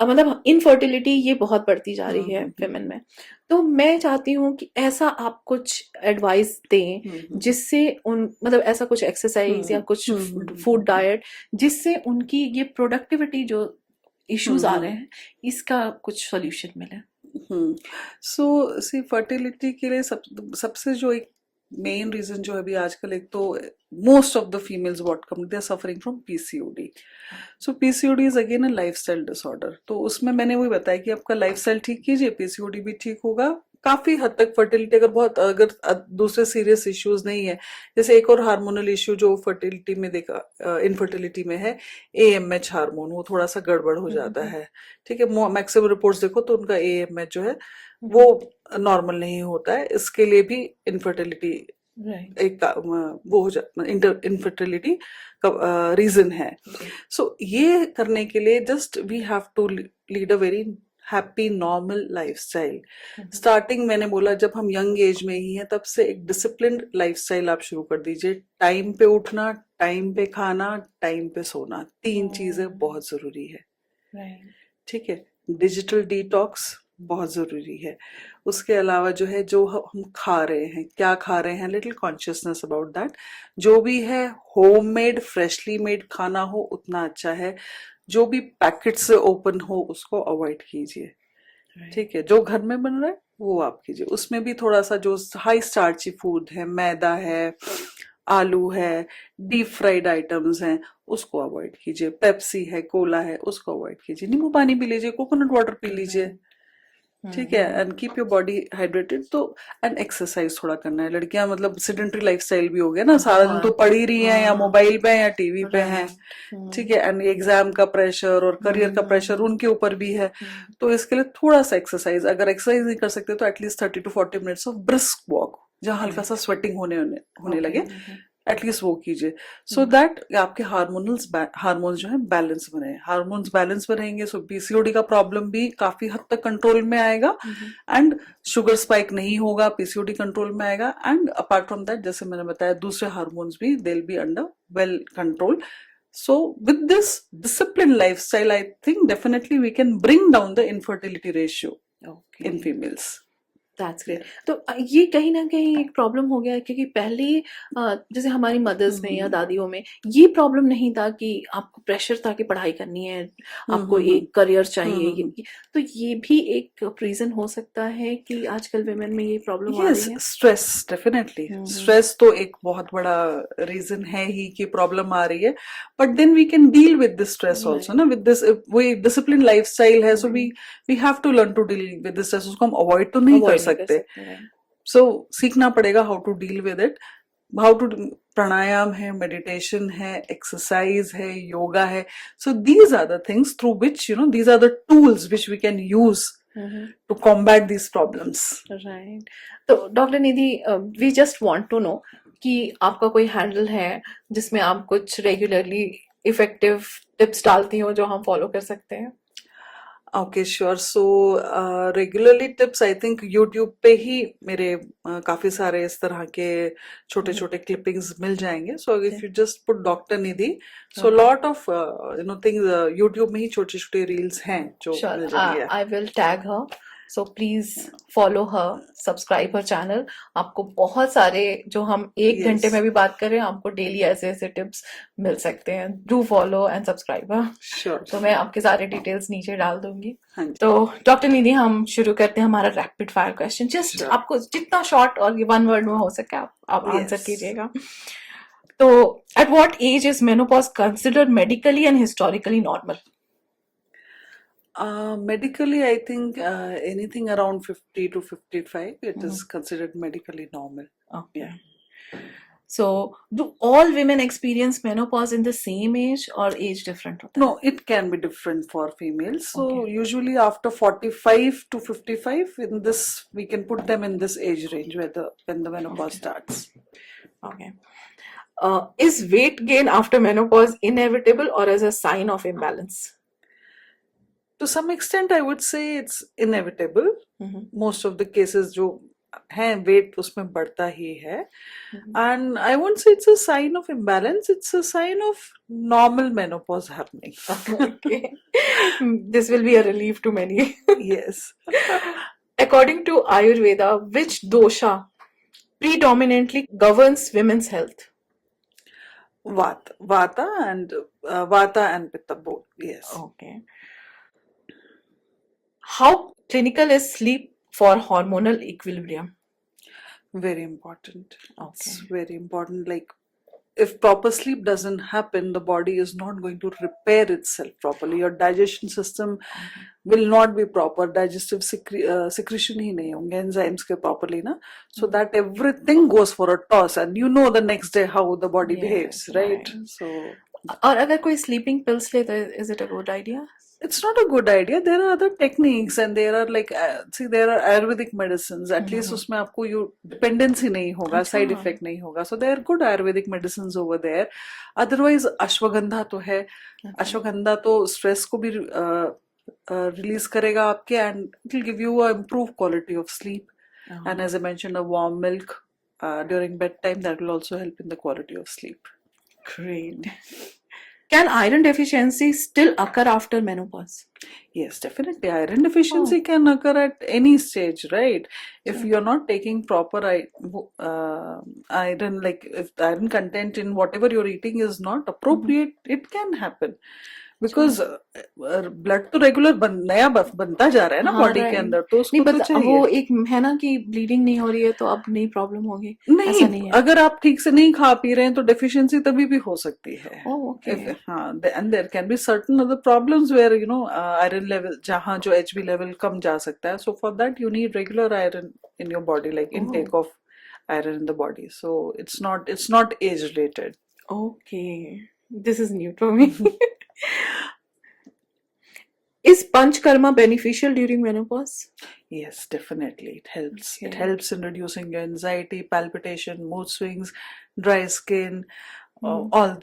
मतलब इनफर्टिलिटी ये बहुत बढ़ती जा रही है विमेन में, तो मैं चाहती हूँ कि ऐसा आप कुछ एडवाइस दें जिससे उन मतलब ऐसा कुछ एक्सरसाइज या कुछ फूड डाइट जिससे उनकी ये प्रोडक्टिविटी जो इश्यूज आ रहे हैं इसका कुछ सॉल्यूशन मिले। सो सी फर्टिलिटी के लिए सबसे जो एक मेन रीजन जो है अभी आजकल, एक तो most of the females what come they are suffering from PCOD. So PCOD is again a lifestyle disorder. तो उसमें मैंने वही बताया कि आपका लाइफस्टाइल ठीक कीजिए, पीसीओडी भी ठीक होगा। काफी हद तक फर्टिलिटी अगर दूसरे सीरियस इश्यूज नहीं है, जैसे एक और हार्मोनल इश्यू जो फर्टिलिटी में देखा इनफर्टिलिटी में है, एएमएच हार्मोन, वो थोड़ा सा गड़बड़ हो जाता है। ठीक है, मैक्सिमम रिपोर्ट्स देखो तो उनका एएमएच जो है वो नॉर्मल नहीं होता है। इसके लिए भी इनफर्टिलिटी एक वो हो जाता, इनफर्टिलिटी का रीजन है। सो ये करने के लिए just we have to lead a very happy normal lifestyle. Starting मैंने बोला जब हम यंग एज में ही हैं तब से एक डिसिप्लिन्ड लाइफस्टाइल आप शुरू कर दीजिए। टाइम पे उठना, टाइम पे खाना, टाइम पे सोना, 3 चीजें बहुत जरूरी है। ठीक है, डिजिटल डिटॉक्स बहुत जरूरी है। उसके अलावा जो है जो हम खा रहे हैं, क्या खा रहे हैं, लिटिल कॉन्शियसनेस अबाउट दैट। जो भी है होममेड फ्रेशली मेड खाना हो उतना अच्छा है। जो भी पैकेट से ओपन हो उसको अवॉइड कीजिए। ठीक है, जो घर में बन रहा है वो आप कीजिए। उसमें भी थोड़ा सा जो हाई स्टार्ची फूड है, मैदा है, आलू है, डीप फ्राइड आइटम्स हैं, उसको अवॉइड कीजिए। पेप्सी है, कोला है, उसको अवॉइड कीजिए। नींबू पानी पी लीजिए, कोकोनट वाटर पी लीजिए। ठीक है, and keep your body hydrated. तो एंड एक्सरसाइज थोड़ा करना है। लड़कियां मतलब सिडेंट्री लाइफस्टाइल भी हो गया ना, सारा दिन तो पढ़ ही रही हैं या मोबाइल पे या टीवी पे हैं। ठीक है, एंड एग्जाम का प्रेशर और करियर का प्रेशर उनके ऊपर भी है। तो इसके लिए थोड़ा सा एक्सरसाइज, अगर एक्सरसाइज नहीं कर सकते तो at least 30 to 40 minutes of brisk walk, जहाँ हल्का सा स्वेटिंग होने लगे, एटलीस्ट वो कीजिए। सो दैट आपके हार्मोन्स जो है बैलेंस बने। हार्मोन्स बैलेंस में रहेंगे सो पीसीओडी का प्रॉब्लम भी काफी हद तक कंट्रोल में आएगा, एंड शुगर स्पाइक नहीं होगा, पीसीओडी कंट्रोल में आएगा। एंड अपार्ट फ्रॉम दैट, जैसे मैंने बताया, दूसरे हार्मोन्स भी दे will be under well control. So with this disciplined lifestyle, I think definitely we can bring down the infertility ratio in females. That's great. तो ये कहीं ना कहीं एक प्रॉब्लम हो गया है, क्योंकि पहले जैसे हमारी मदर्स में या दादियों में ये प्रॉब्लम नहीं था कि आपको प्रेशर था कि पढ़ाई करनी है, आपको एक करियर चाहिए। तो ये भी एक रीजन हो सकता है कि आजकल विमेन में ये प्रॉब्लम आ रही है। स्ट्रेस, डेफिनेटली स्ट्रेस तो एक बहुत बड़ा रीजन है ही कि प्रॉब्लम आ रही है। But then we can deal with this stress also ना, विद दिस वही डिसिप्लिन लाइफस्टाइल है। So we have to learn to deal with this stress. उसको हम अवॉइड तो नहीं कर सकते। सो सीखना पड़ेगा how to deal with it. How to, pranayama है, मेडिटेशन है, एक्सरसाइज है, योगा है। So these are the things through which these are the tools which we can use to combat these problems. Right. तो doctor Nidhi, we just want to know कि आपका कोई handle है जिसमें आप कुछ रेगुलरली इफेक्टिव टिप्स डालती हो जो हम फॉलो कर सकते हैं? Okay, sure. So regularly tips I think YouTube पे ही मेरे काफी सारे इस तरह के छोटे छोटे क्लिपिंग्स मिल जाएंगे। So if you just put doctor Nidhi, so lot of things YouTube में ही छोटे छोटे रील्स हैं जो मिल जाएंगे। I will tag her, so please follow her, subscribe her channel. आपको बहुत सारे जो हम 1 घंटे में भी बात कर रहे हैं, आपको डेली ऐसे ऐसे टिप्स मिल सकते हैं। Do follow and subscribe her. Sure. तो मैं आपके सारे डिटेल्स नीचे डाल दूंगी। तो डॉक्टर निधि, हम शुरू करते हैं हमारा रैपिड फायर क्वेश्चन। जस्ट आपको जितना शॉर्ट और 1 वर्ड में हो सके आप आंसर कीजिएगा। तो at what age is menopause considered medically and historically normal? Medically, I think anything around 50 to 55, it is considered medically normal. Okay. So, do all women experience menopause in the same age or age different? No, it can be different for females. So usually after 45 to 55, in this we can put them in this age range when the menopause starts. Okay. Is weight gain after menopause inevitable or as a sign of imbalance? To some extent, I would say it's inevitable. Most of the cases जो है wait उसमें बढ़ता ही है. And I won't say it's a sign of imbalance, it's a sign of normal menopause happening. Okay. This will be a relief to many. Yes. According to Ayurveda, which dosha predominantly governs women's health? Vata and Pitta both. Yes. Okay. How clinical is sleep for hormonal equilibrium? Very important. Okay. It's very important. Like, if proper sleep doesn't happen, the body is not going to repair itself properly. Your digestion system will not be proper. Digestive secretion ही नहीं होंगे enzymes के properly ना. So that everything goes for a toss, and you know the next day how the body Yes, behaves, right? right. So और अगर कोई sleeping pills ले तो is it a good idea? it's not a good idea. There are other techniques, and there are like there are Ayurvedic medicines. At least उसमें आपको you dependency नहीं होगा, अच्छा. side effect नहीं होगा. So there are good Ayurvedic medicines over there. Otherwise ashwagandha तो है. अश्वगंधा तो stress को भी release करेगा आपके, and it will give you a improved quality of sleep. And as I mentioned, a warm milk during bedtime, that will also help in the quality of sleep. Great. Can iron deficiency still occur after menopause? Yes, definitely. Iron deficiency can occur at any stage, right? If you're not taking proper iron, like if the iron content in whatever you're eating is not appropriate, it can happen. Because blood तो regular नया बनता जा रहा है ना हाँ, body के right. अंदर, तो नहीं उसको तो बट चाहिए. वो एक है ना कि ब्लीडिंग नहीं हो रही है तो अब नई प्रॉब्लम होगी, ऐसा नहीं नहीं, है. अगर आप ठीक से नहीं खा पी रहे हैं तो डेफिशिएंसी तभी भी हो सकती है. Oh, okay. हाँ, and there can be certain other problems where iron level जहाँ जो HB level कम जा सकता है. So for that you need regular iron in your body, like intake of iron in the body. So it's not age related. Okay, this is new for me. Is panchkarma beneficial during menopause? Yes, definitely. It helps. It Okay. helps in reducing your anxiety, palpitation, mood swings, dry skin, all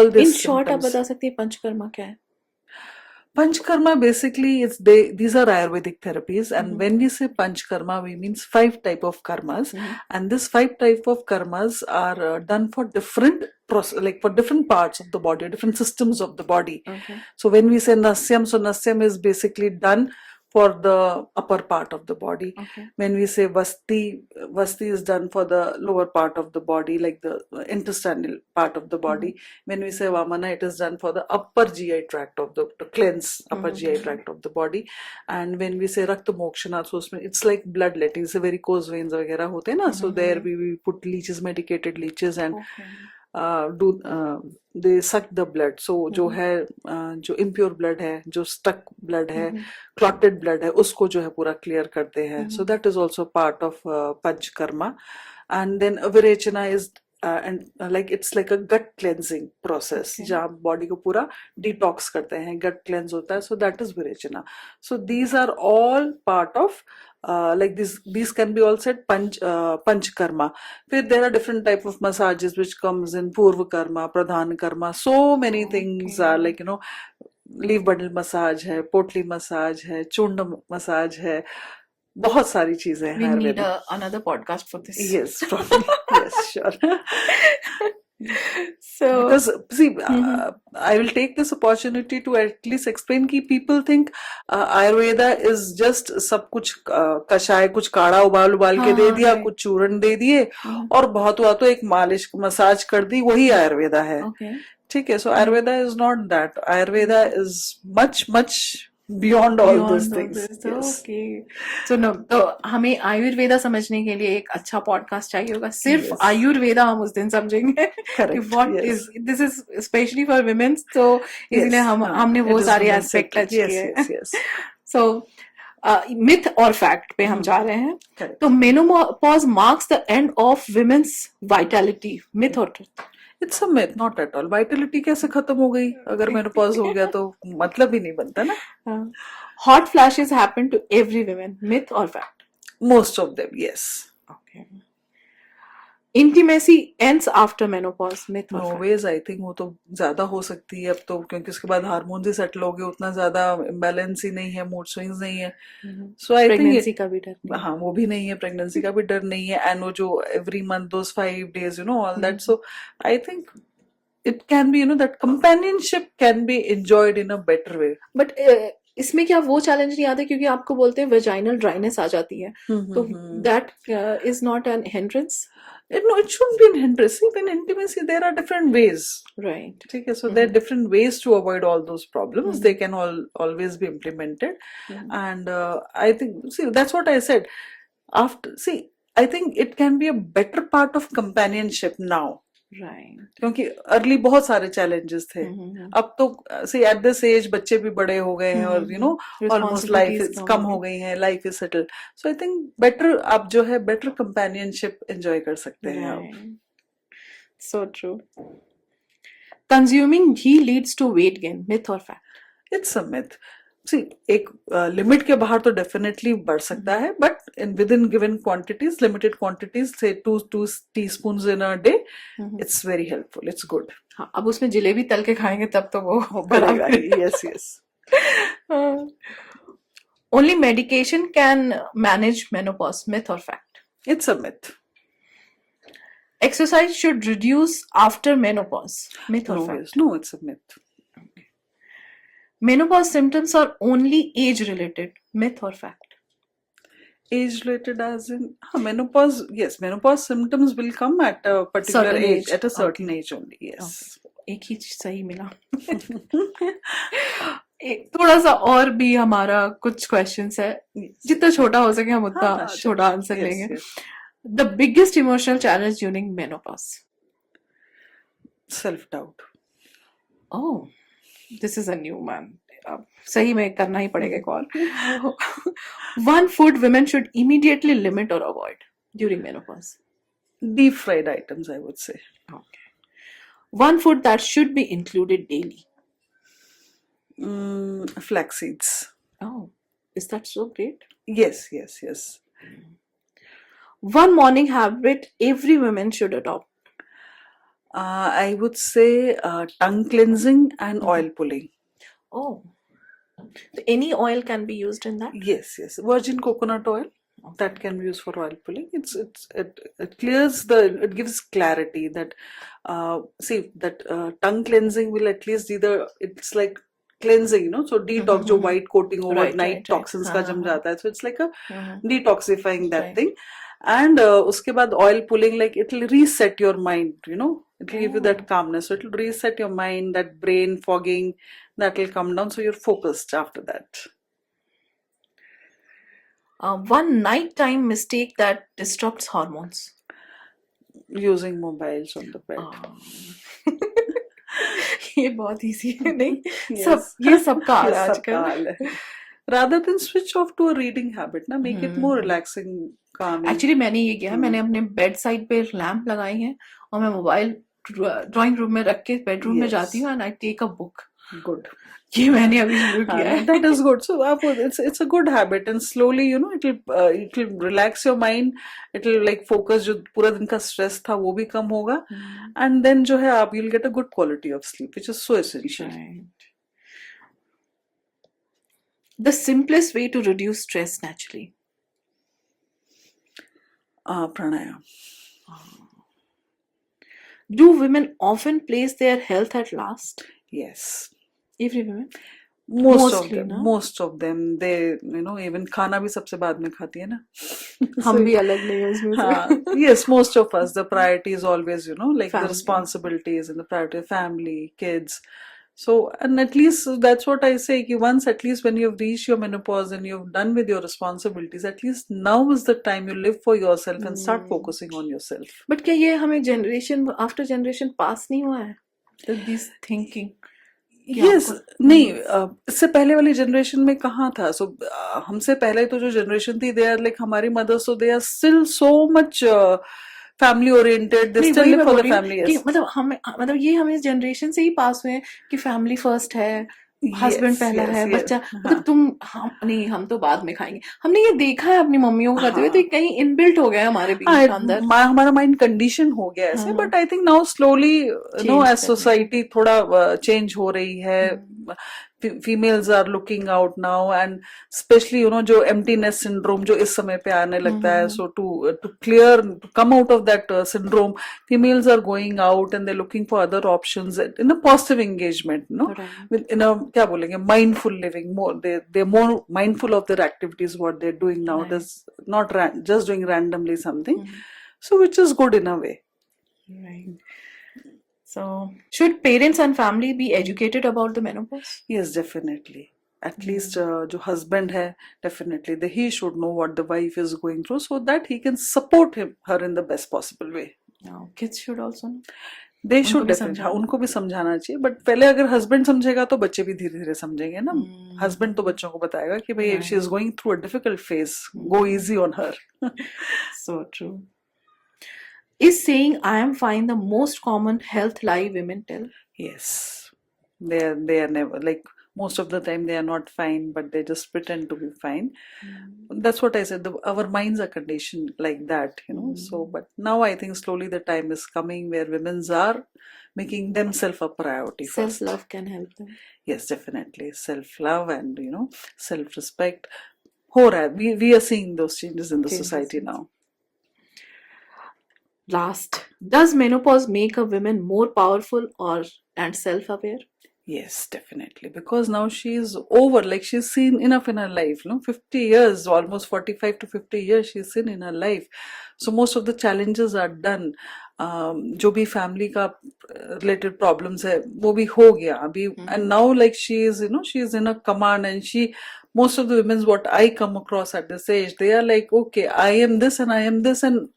In these short, आप symptoms. बता सकते हैं पंचकर्मा क्या है? Panchkarma basically these are Ayurvedic therapies, and when we say Panchkarma, we means 5 type of karmas, and this 5 type of karmas are done for different like for different parts of the body, different systems of the body. Okay. So when we say Nasyam, so Nasyam is basically done for the upper part of the body. Okay. When we say Vasti is done for the lower part of the body, like the intestinal part of the body. When we say Vamana, it is done for the upper GI tract of to cleanse upper GI tract of the body. And when we say Rakta Mokshana, so it's like bloodletting, so varicose veins वगैरह होते हैं ना, so there we put leeches, medicated leeches, and they suck the blood. So जो है जो impure blood है, जो stuck blood है, clotted blood है, उसको जो है पूरा clear करते हैं. So that is also part of Panchkarma. And then Virechana is and like it's like a gut cleansing process, जहाँ body को पूरा detox करते हैं, gut cleanse होता है. So that is Virechana. So these are all part of like these can be all said Panchkarma. Then there are different type of massages which comes in Purva Karma, Pradhan Karma. So many things are like leaf bundle massage है, potli massage है, chunda massage है, बहुत सारी चीजें हैं. We need another podcast for this. Yes, probably. Yes, sure. So because see, I will take this opportunity to at least explain कि people think Ayurveda is just सब कुछ कषाय, कुछ काढ़ा उबाल के दे दिया, कुछ चूर्ण दे दिए, और बहुत हुआ तो एक मालिश मसाज कर दी, वही आयुर्वेदा है. ठीक है. So Ayurveda is not that. Ayurveda is much beyond all these things. Yes. Okay. So no, तो हमें आयुर्वेदा समझने के लिए एक अच्छा पॉडकास्ट चाहिए होगा. सिर्फ आयुर्वेदा हम उस दिन समझेंगे. Correct. What is this is especially for women. तो इसलिए हमने वो सारे एस्पेक्ट टच किए. Yes. So myth और फैक्ट पे हम जा रहे हैं. तो menopause marks the end of women's vitality. Myth or truth? It's a myth, not at all. Vitality कैसे खत्म हो गई? अगर menopause हो गया तो मतलब ही नहीं बनता ना. Hot flashes happen to every woman. Myth or fact? Most of them, yes. Okay. Intimacy ends after menopause, myth और नो फैक्ट? वेज, आई थिंक वो तो ज्यादा हो सकती है अब तो, क्योंकि उसके बाद हार्मोन ही सेटल हो गए, उतना ज्यादा इम्बैलेंस ही नहीं है, मूड स्विंग्स नहीं है. सो आई थिंक प्रेगनेंसी का भी डर नहीं? हाँ वो भी नहीं है, प्रेगनेंसी का भी डर नहीं है, एंड वो जो every month those 5 days all that. So I think it can be, that companionship can be enjoyed in a better way. But इसमें क्या वो चैलेंज नहीं आता क्योंकि आपको बोलते हैं वेजाइनल ड्राइनेस आ जाती है, तो that is not an hindrance? No, it shouldn't be an hindrance. See, in intimacy, there are different ways. Right. Okay, so there are different ways to avoid all those problems. They can always be implemented. And I think, see, that's what I said. I think it can be a better part of companionship now. Right. क्योंकि early बहुत सारे challenges थे. अब तो सी at this as बच्चे भी बड़े हो गए हैं, और ऑलमोस्ट लाइफ इज कम हो गई है, life is settle. So I think better, आप जो है बेटर कंपेनियनशिप एंजॉय कर सकते हैं आप. So true. Consuming ghee leads to weight gain, myth और fact? It's a myth. See, एक लिमिट के बाहर तो डेफिनेटली बढ़ सकता है, but within given quantities, limited quantities, say 2 teaspoons in a day, it's very helpful, it's good. हाँ, अब उसमें जलेबी तल के खाएंगे तब तो वो बढ़ेगा. Yes yes. Only medication can manage menopause, myth और fact? It's a myth. Exercise should reduce after menopause, myth और fact? No, it's a myth. Menopause symptoms are only age related, myth or fact? Age related as in menopause. Yes, menopause symptoms will come at a particular Certain age, age. at a certain age only. Yes. एक ही चीज सही मिला. एक थोड़ा सा और भी हमारा कुछ क्वेश्चंस है, जितना छोटा हो सके हम उतना हाँ, छोटा आंसर Yes, लेंगे. yes. The biggest emotional challenge during menopause? Self doubt. Oh, this is a new one. अब सही में करना ही पड़ेगा एक और. One food women should immediately limit or avoid during menopause? Deep fried items, I would say. Okay. One food that should be included daily? Flax seeds. Oh, is that so great? Yes, yes, yes. One morning habit every woman should adopt? I would say tongue cleansing and oil pulling. Oh, so any oil can be used in that? Yes, yes. Virgin coconut oil, that can be used for oil pulling. It clears it gives clarity that see that tongue cleansing will at least it's like cleansing, so detox, jo white coating overnight right. toxins ka jam jata hai, so it's like a Mhm. detoxifying that Right. thing. And uske baad oil pulling, like it will reset your mind, it will give you that calmness, so it will reset your mind, that brain fogging, that will come down, so you're focused after that. One nighttime mistake that disrupts hormones? Using mobiles on the bed. ये बहुत easy है नहीं? Yes. ये सबका हाल ये है सबका हाल आजकल. है. Rather than switch off to a reading habit, make it more relaxing, calming. Actually मैंने ये किया, मैंने अपने बेड साइड पे लैंप लगाई है और मैं मोबाइल ड्राइंग रूम में रख के बेडरूम में Yes. जाती हूँ and I take a book. Good. ये मैंने अभी शुरू किया है. That is good. So it's a good habit, and slowly it will relax your mind. It will like focus, जो पूरा दिन का stress था वो भी कम होगा, and then जो है आप you'll get a good quality of sleep, which is so essential. Right. The simplest way to reduce stress naturally? Pranayam. Do women often place their health at last? Yes. Every woman? Mostly, ना? most of them, they even खाना भी सबसे बाद में खाती है ना. हम भी अलग नहीं है उसमें से. Yes, most of us, the priority is always like the Family. responsibilities and the priority of family, kids. So, and at least that's what I say, कि once at least when you've reached your menopause and you've done with your responsibilities, at least now is the time you live for yourself and start focusing on yourself. But क्या ये हमें generation after generation pass नहीं हुआ है? This thinking Yes, नहीं, इससे पहले वाली जनरेशन में कहाँ था. सो हमसे पहले तो जो जनरेशन थी, दे आर लाइक हमारी mother's, so they are still so much family oriented, they still live for the family. Yes. मतलब ये हमें जनरेशन से ही पास हुए हैं कि फैमिली फर्स्ट है, हस्बैंड Yes, पहला yes, है, yes. बच्चा, हाँ. मतलब तुम हम नहीं, हम तो बाद में खाएंगे, हमने ये देखा है अपनी मम्मियों को करते हुए, तो हाँ. ये कहीं इनबिल्ट हो गया है हमारे हाँ, बीच अंदर। हमारा माइंड कंडीशन हो गया ऐसे, हाँ, but I think now slowly no change as करने सोसाइटी थोड़ा चेंज हो रही है. Hmm, females are looking out now, and specially जो एम्प्टीनेस सिंड्रोम जो इस समय पे आने लगता है, so to clear, to come out of that syndrome, females are going out and they looking for other options in a positive engagement, right, with in a क्या बोलेंगे, mindful living. More they're more mindful of their activities, what they're doing now. Right, There's not just doing randomly something, so which is good in a way. Right. So, should parents and family be educated about the menopause? Yes, definitely. At least जो husband है, definitely he should know what the wife is going through, so that he can support her in the best possible way. No, kids should also know. They उनको should भी definitely, समझाना. उनको भी समझाना चाहिए, but पहले अगर हस्बैंड समझेगा तो बच्चे भी धीरे धीरे समझेंगे ना. हस्बैंड तो बच्चों को बताएगा कि भाई she is going through a difficult phase, go easy on her. So true. Is saying I am fine the most common health lie women tell? Yes, they are never, like, most of the time they are not fine, but they just pretend to be fine. That's what I said, our minds are conditioned like that, so, but now I think slowly the time is coming where women are making themselves a priority first. Self-love can help them. Yes, definitely, self-love and self-respect ho raha hai. We are seeing those changes in the Changes, society yes. now. Last, does menopause make a woman more powerful and self-aware? Yes, definitely. Because now she's over, like she's seen enough in her life, 50 years, almost 45 to 50 years she's seen in her life. So most of the challenges are done. जो भी family का related problems है, वो भी हो गया अभी. And now like she is, she is in a command, and most of the women what I come across at this age, they are like, okay, I am this and I am this, and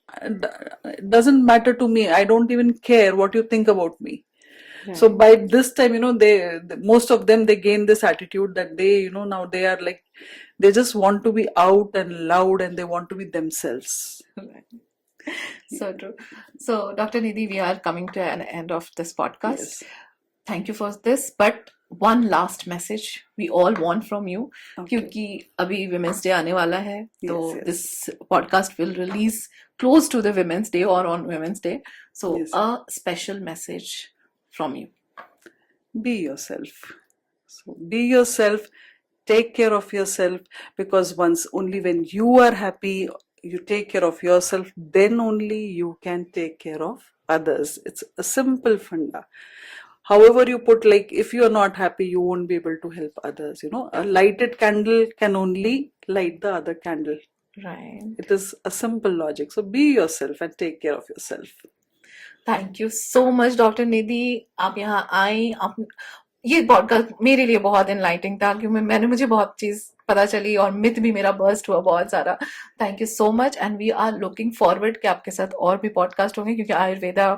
it doesn't matter to me. I don't even care what you think about me. So by this time, most of them, they gain this attitude that they, now they are like, they just want to be out and loud, and they want to be themselves. So true. So, Dr. Nidhi, we are coming to an end of this podcast. Yes. Thank you for this. But one last message we all want from you, Okay. क्योंकि अभी Women's Day आने वाला है, तो Yes. this podcast will release close to the Women's Day or on Women's Day. So, Yes. a special message from you. Be yourself. So be yourself, take care of yourself, because only when you are happy, you take care of yourself, then only you can take care of others. It's a simple funda. However you put, like, if you are not happy, you won't be able to help others. A lighted candle can only light the other candle. Right. It is a simple logic. So be yourself and take care of yourself. Thank you so much doctor Nidhi, आप यहाँ आई. आप ये podcast मेरे लिए बहुत इनलाइटिंग था, क्योंकि मुझे बहुत चीज पता चली और मिथ भी मेरा बर्स्ट हुआ बहुत सारा. Thank you so much, and we are looking forward कि आपके साथ और भी पॉडकास्ट होंगे, क्योंकि आयुर्वेदा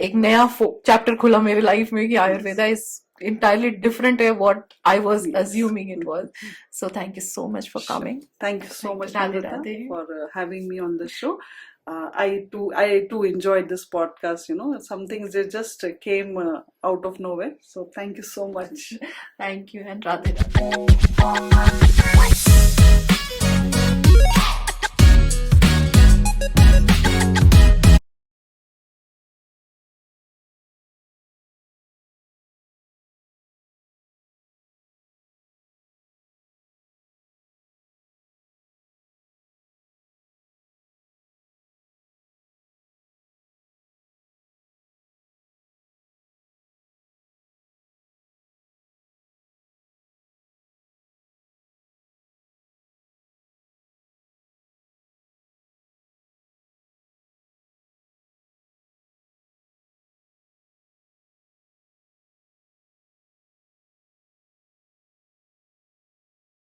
एक नया चैप्टर खुला मेरे लाइफ में कि आयुर्वेदा इज entirely different है what I was assuming it was. So thank you so much for coming. Thank you so much, Radhe, Namrata, Radhe. for having me on the show. I too enjoyed this podcast. Some things they just came out of nowhere. So thank you so much. Thank you, and Radhe.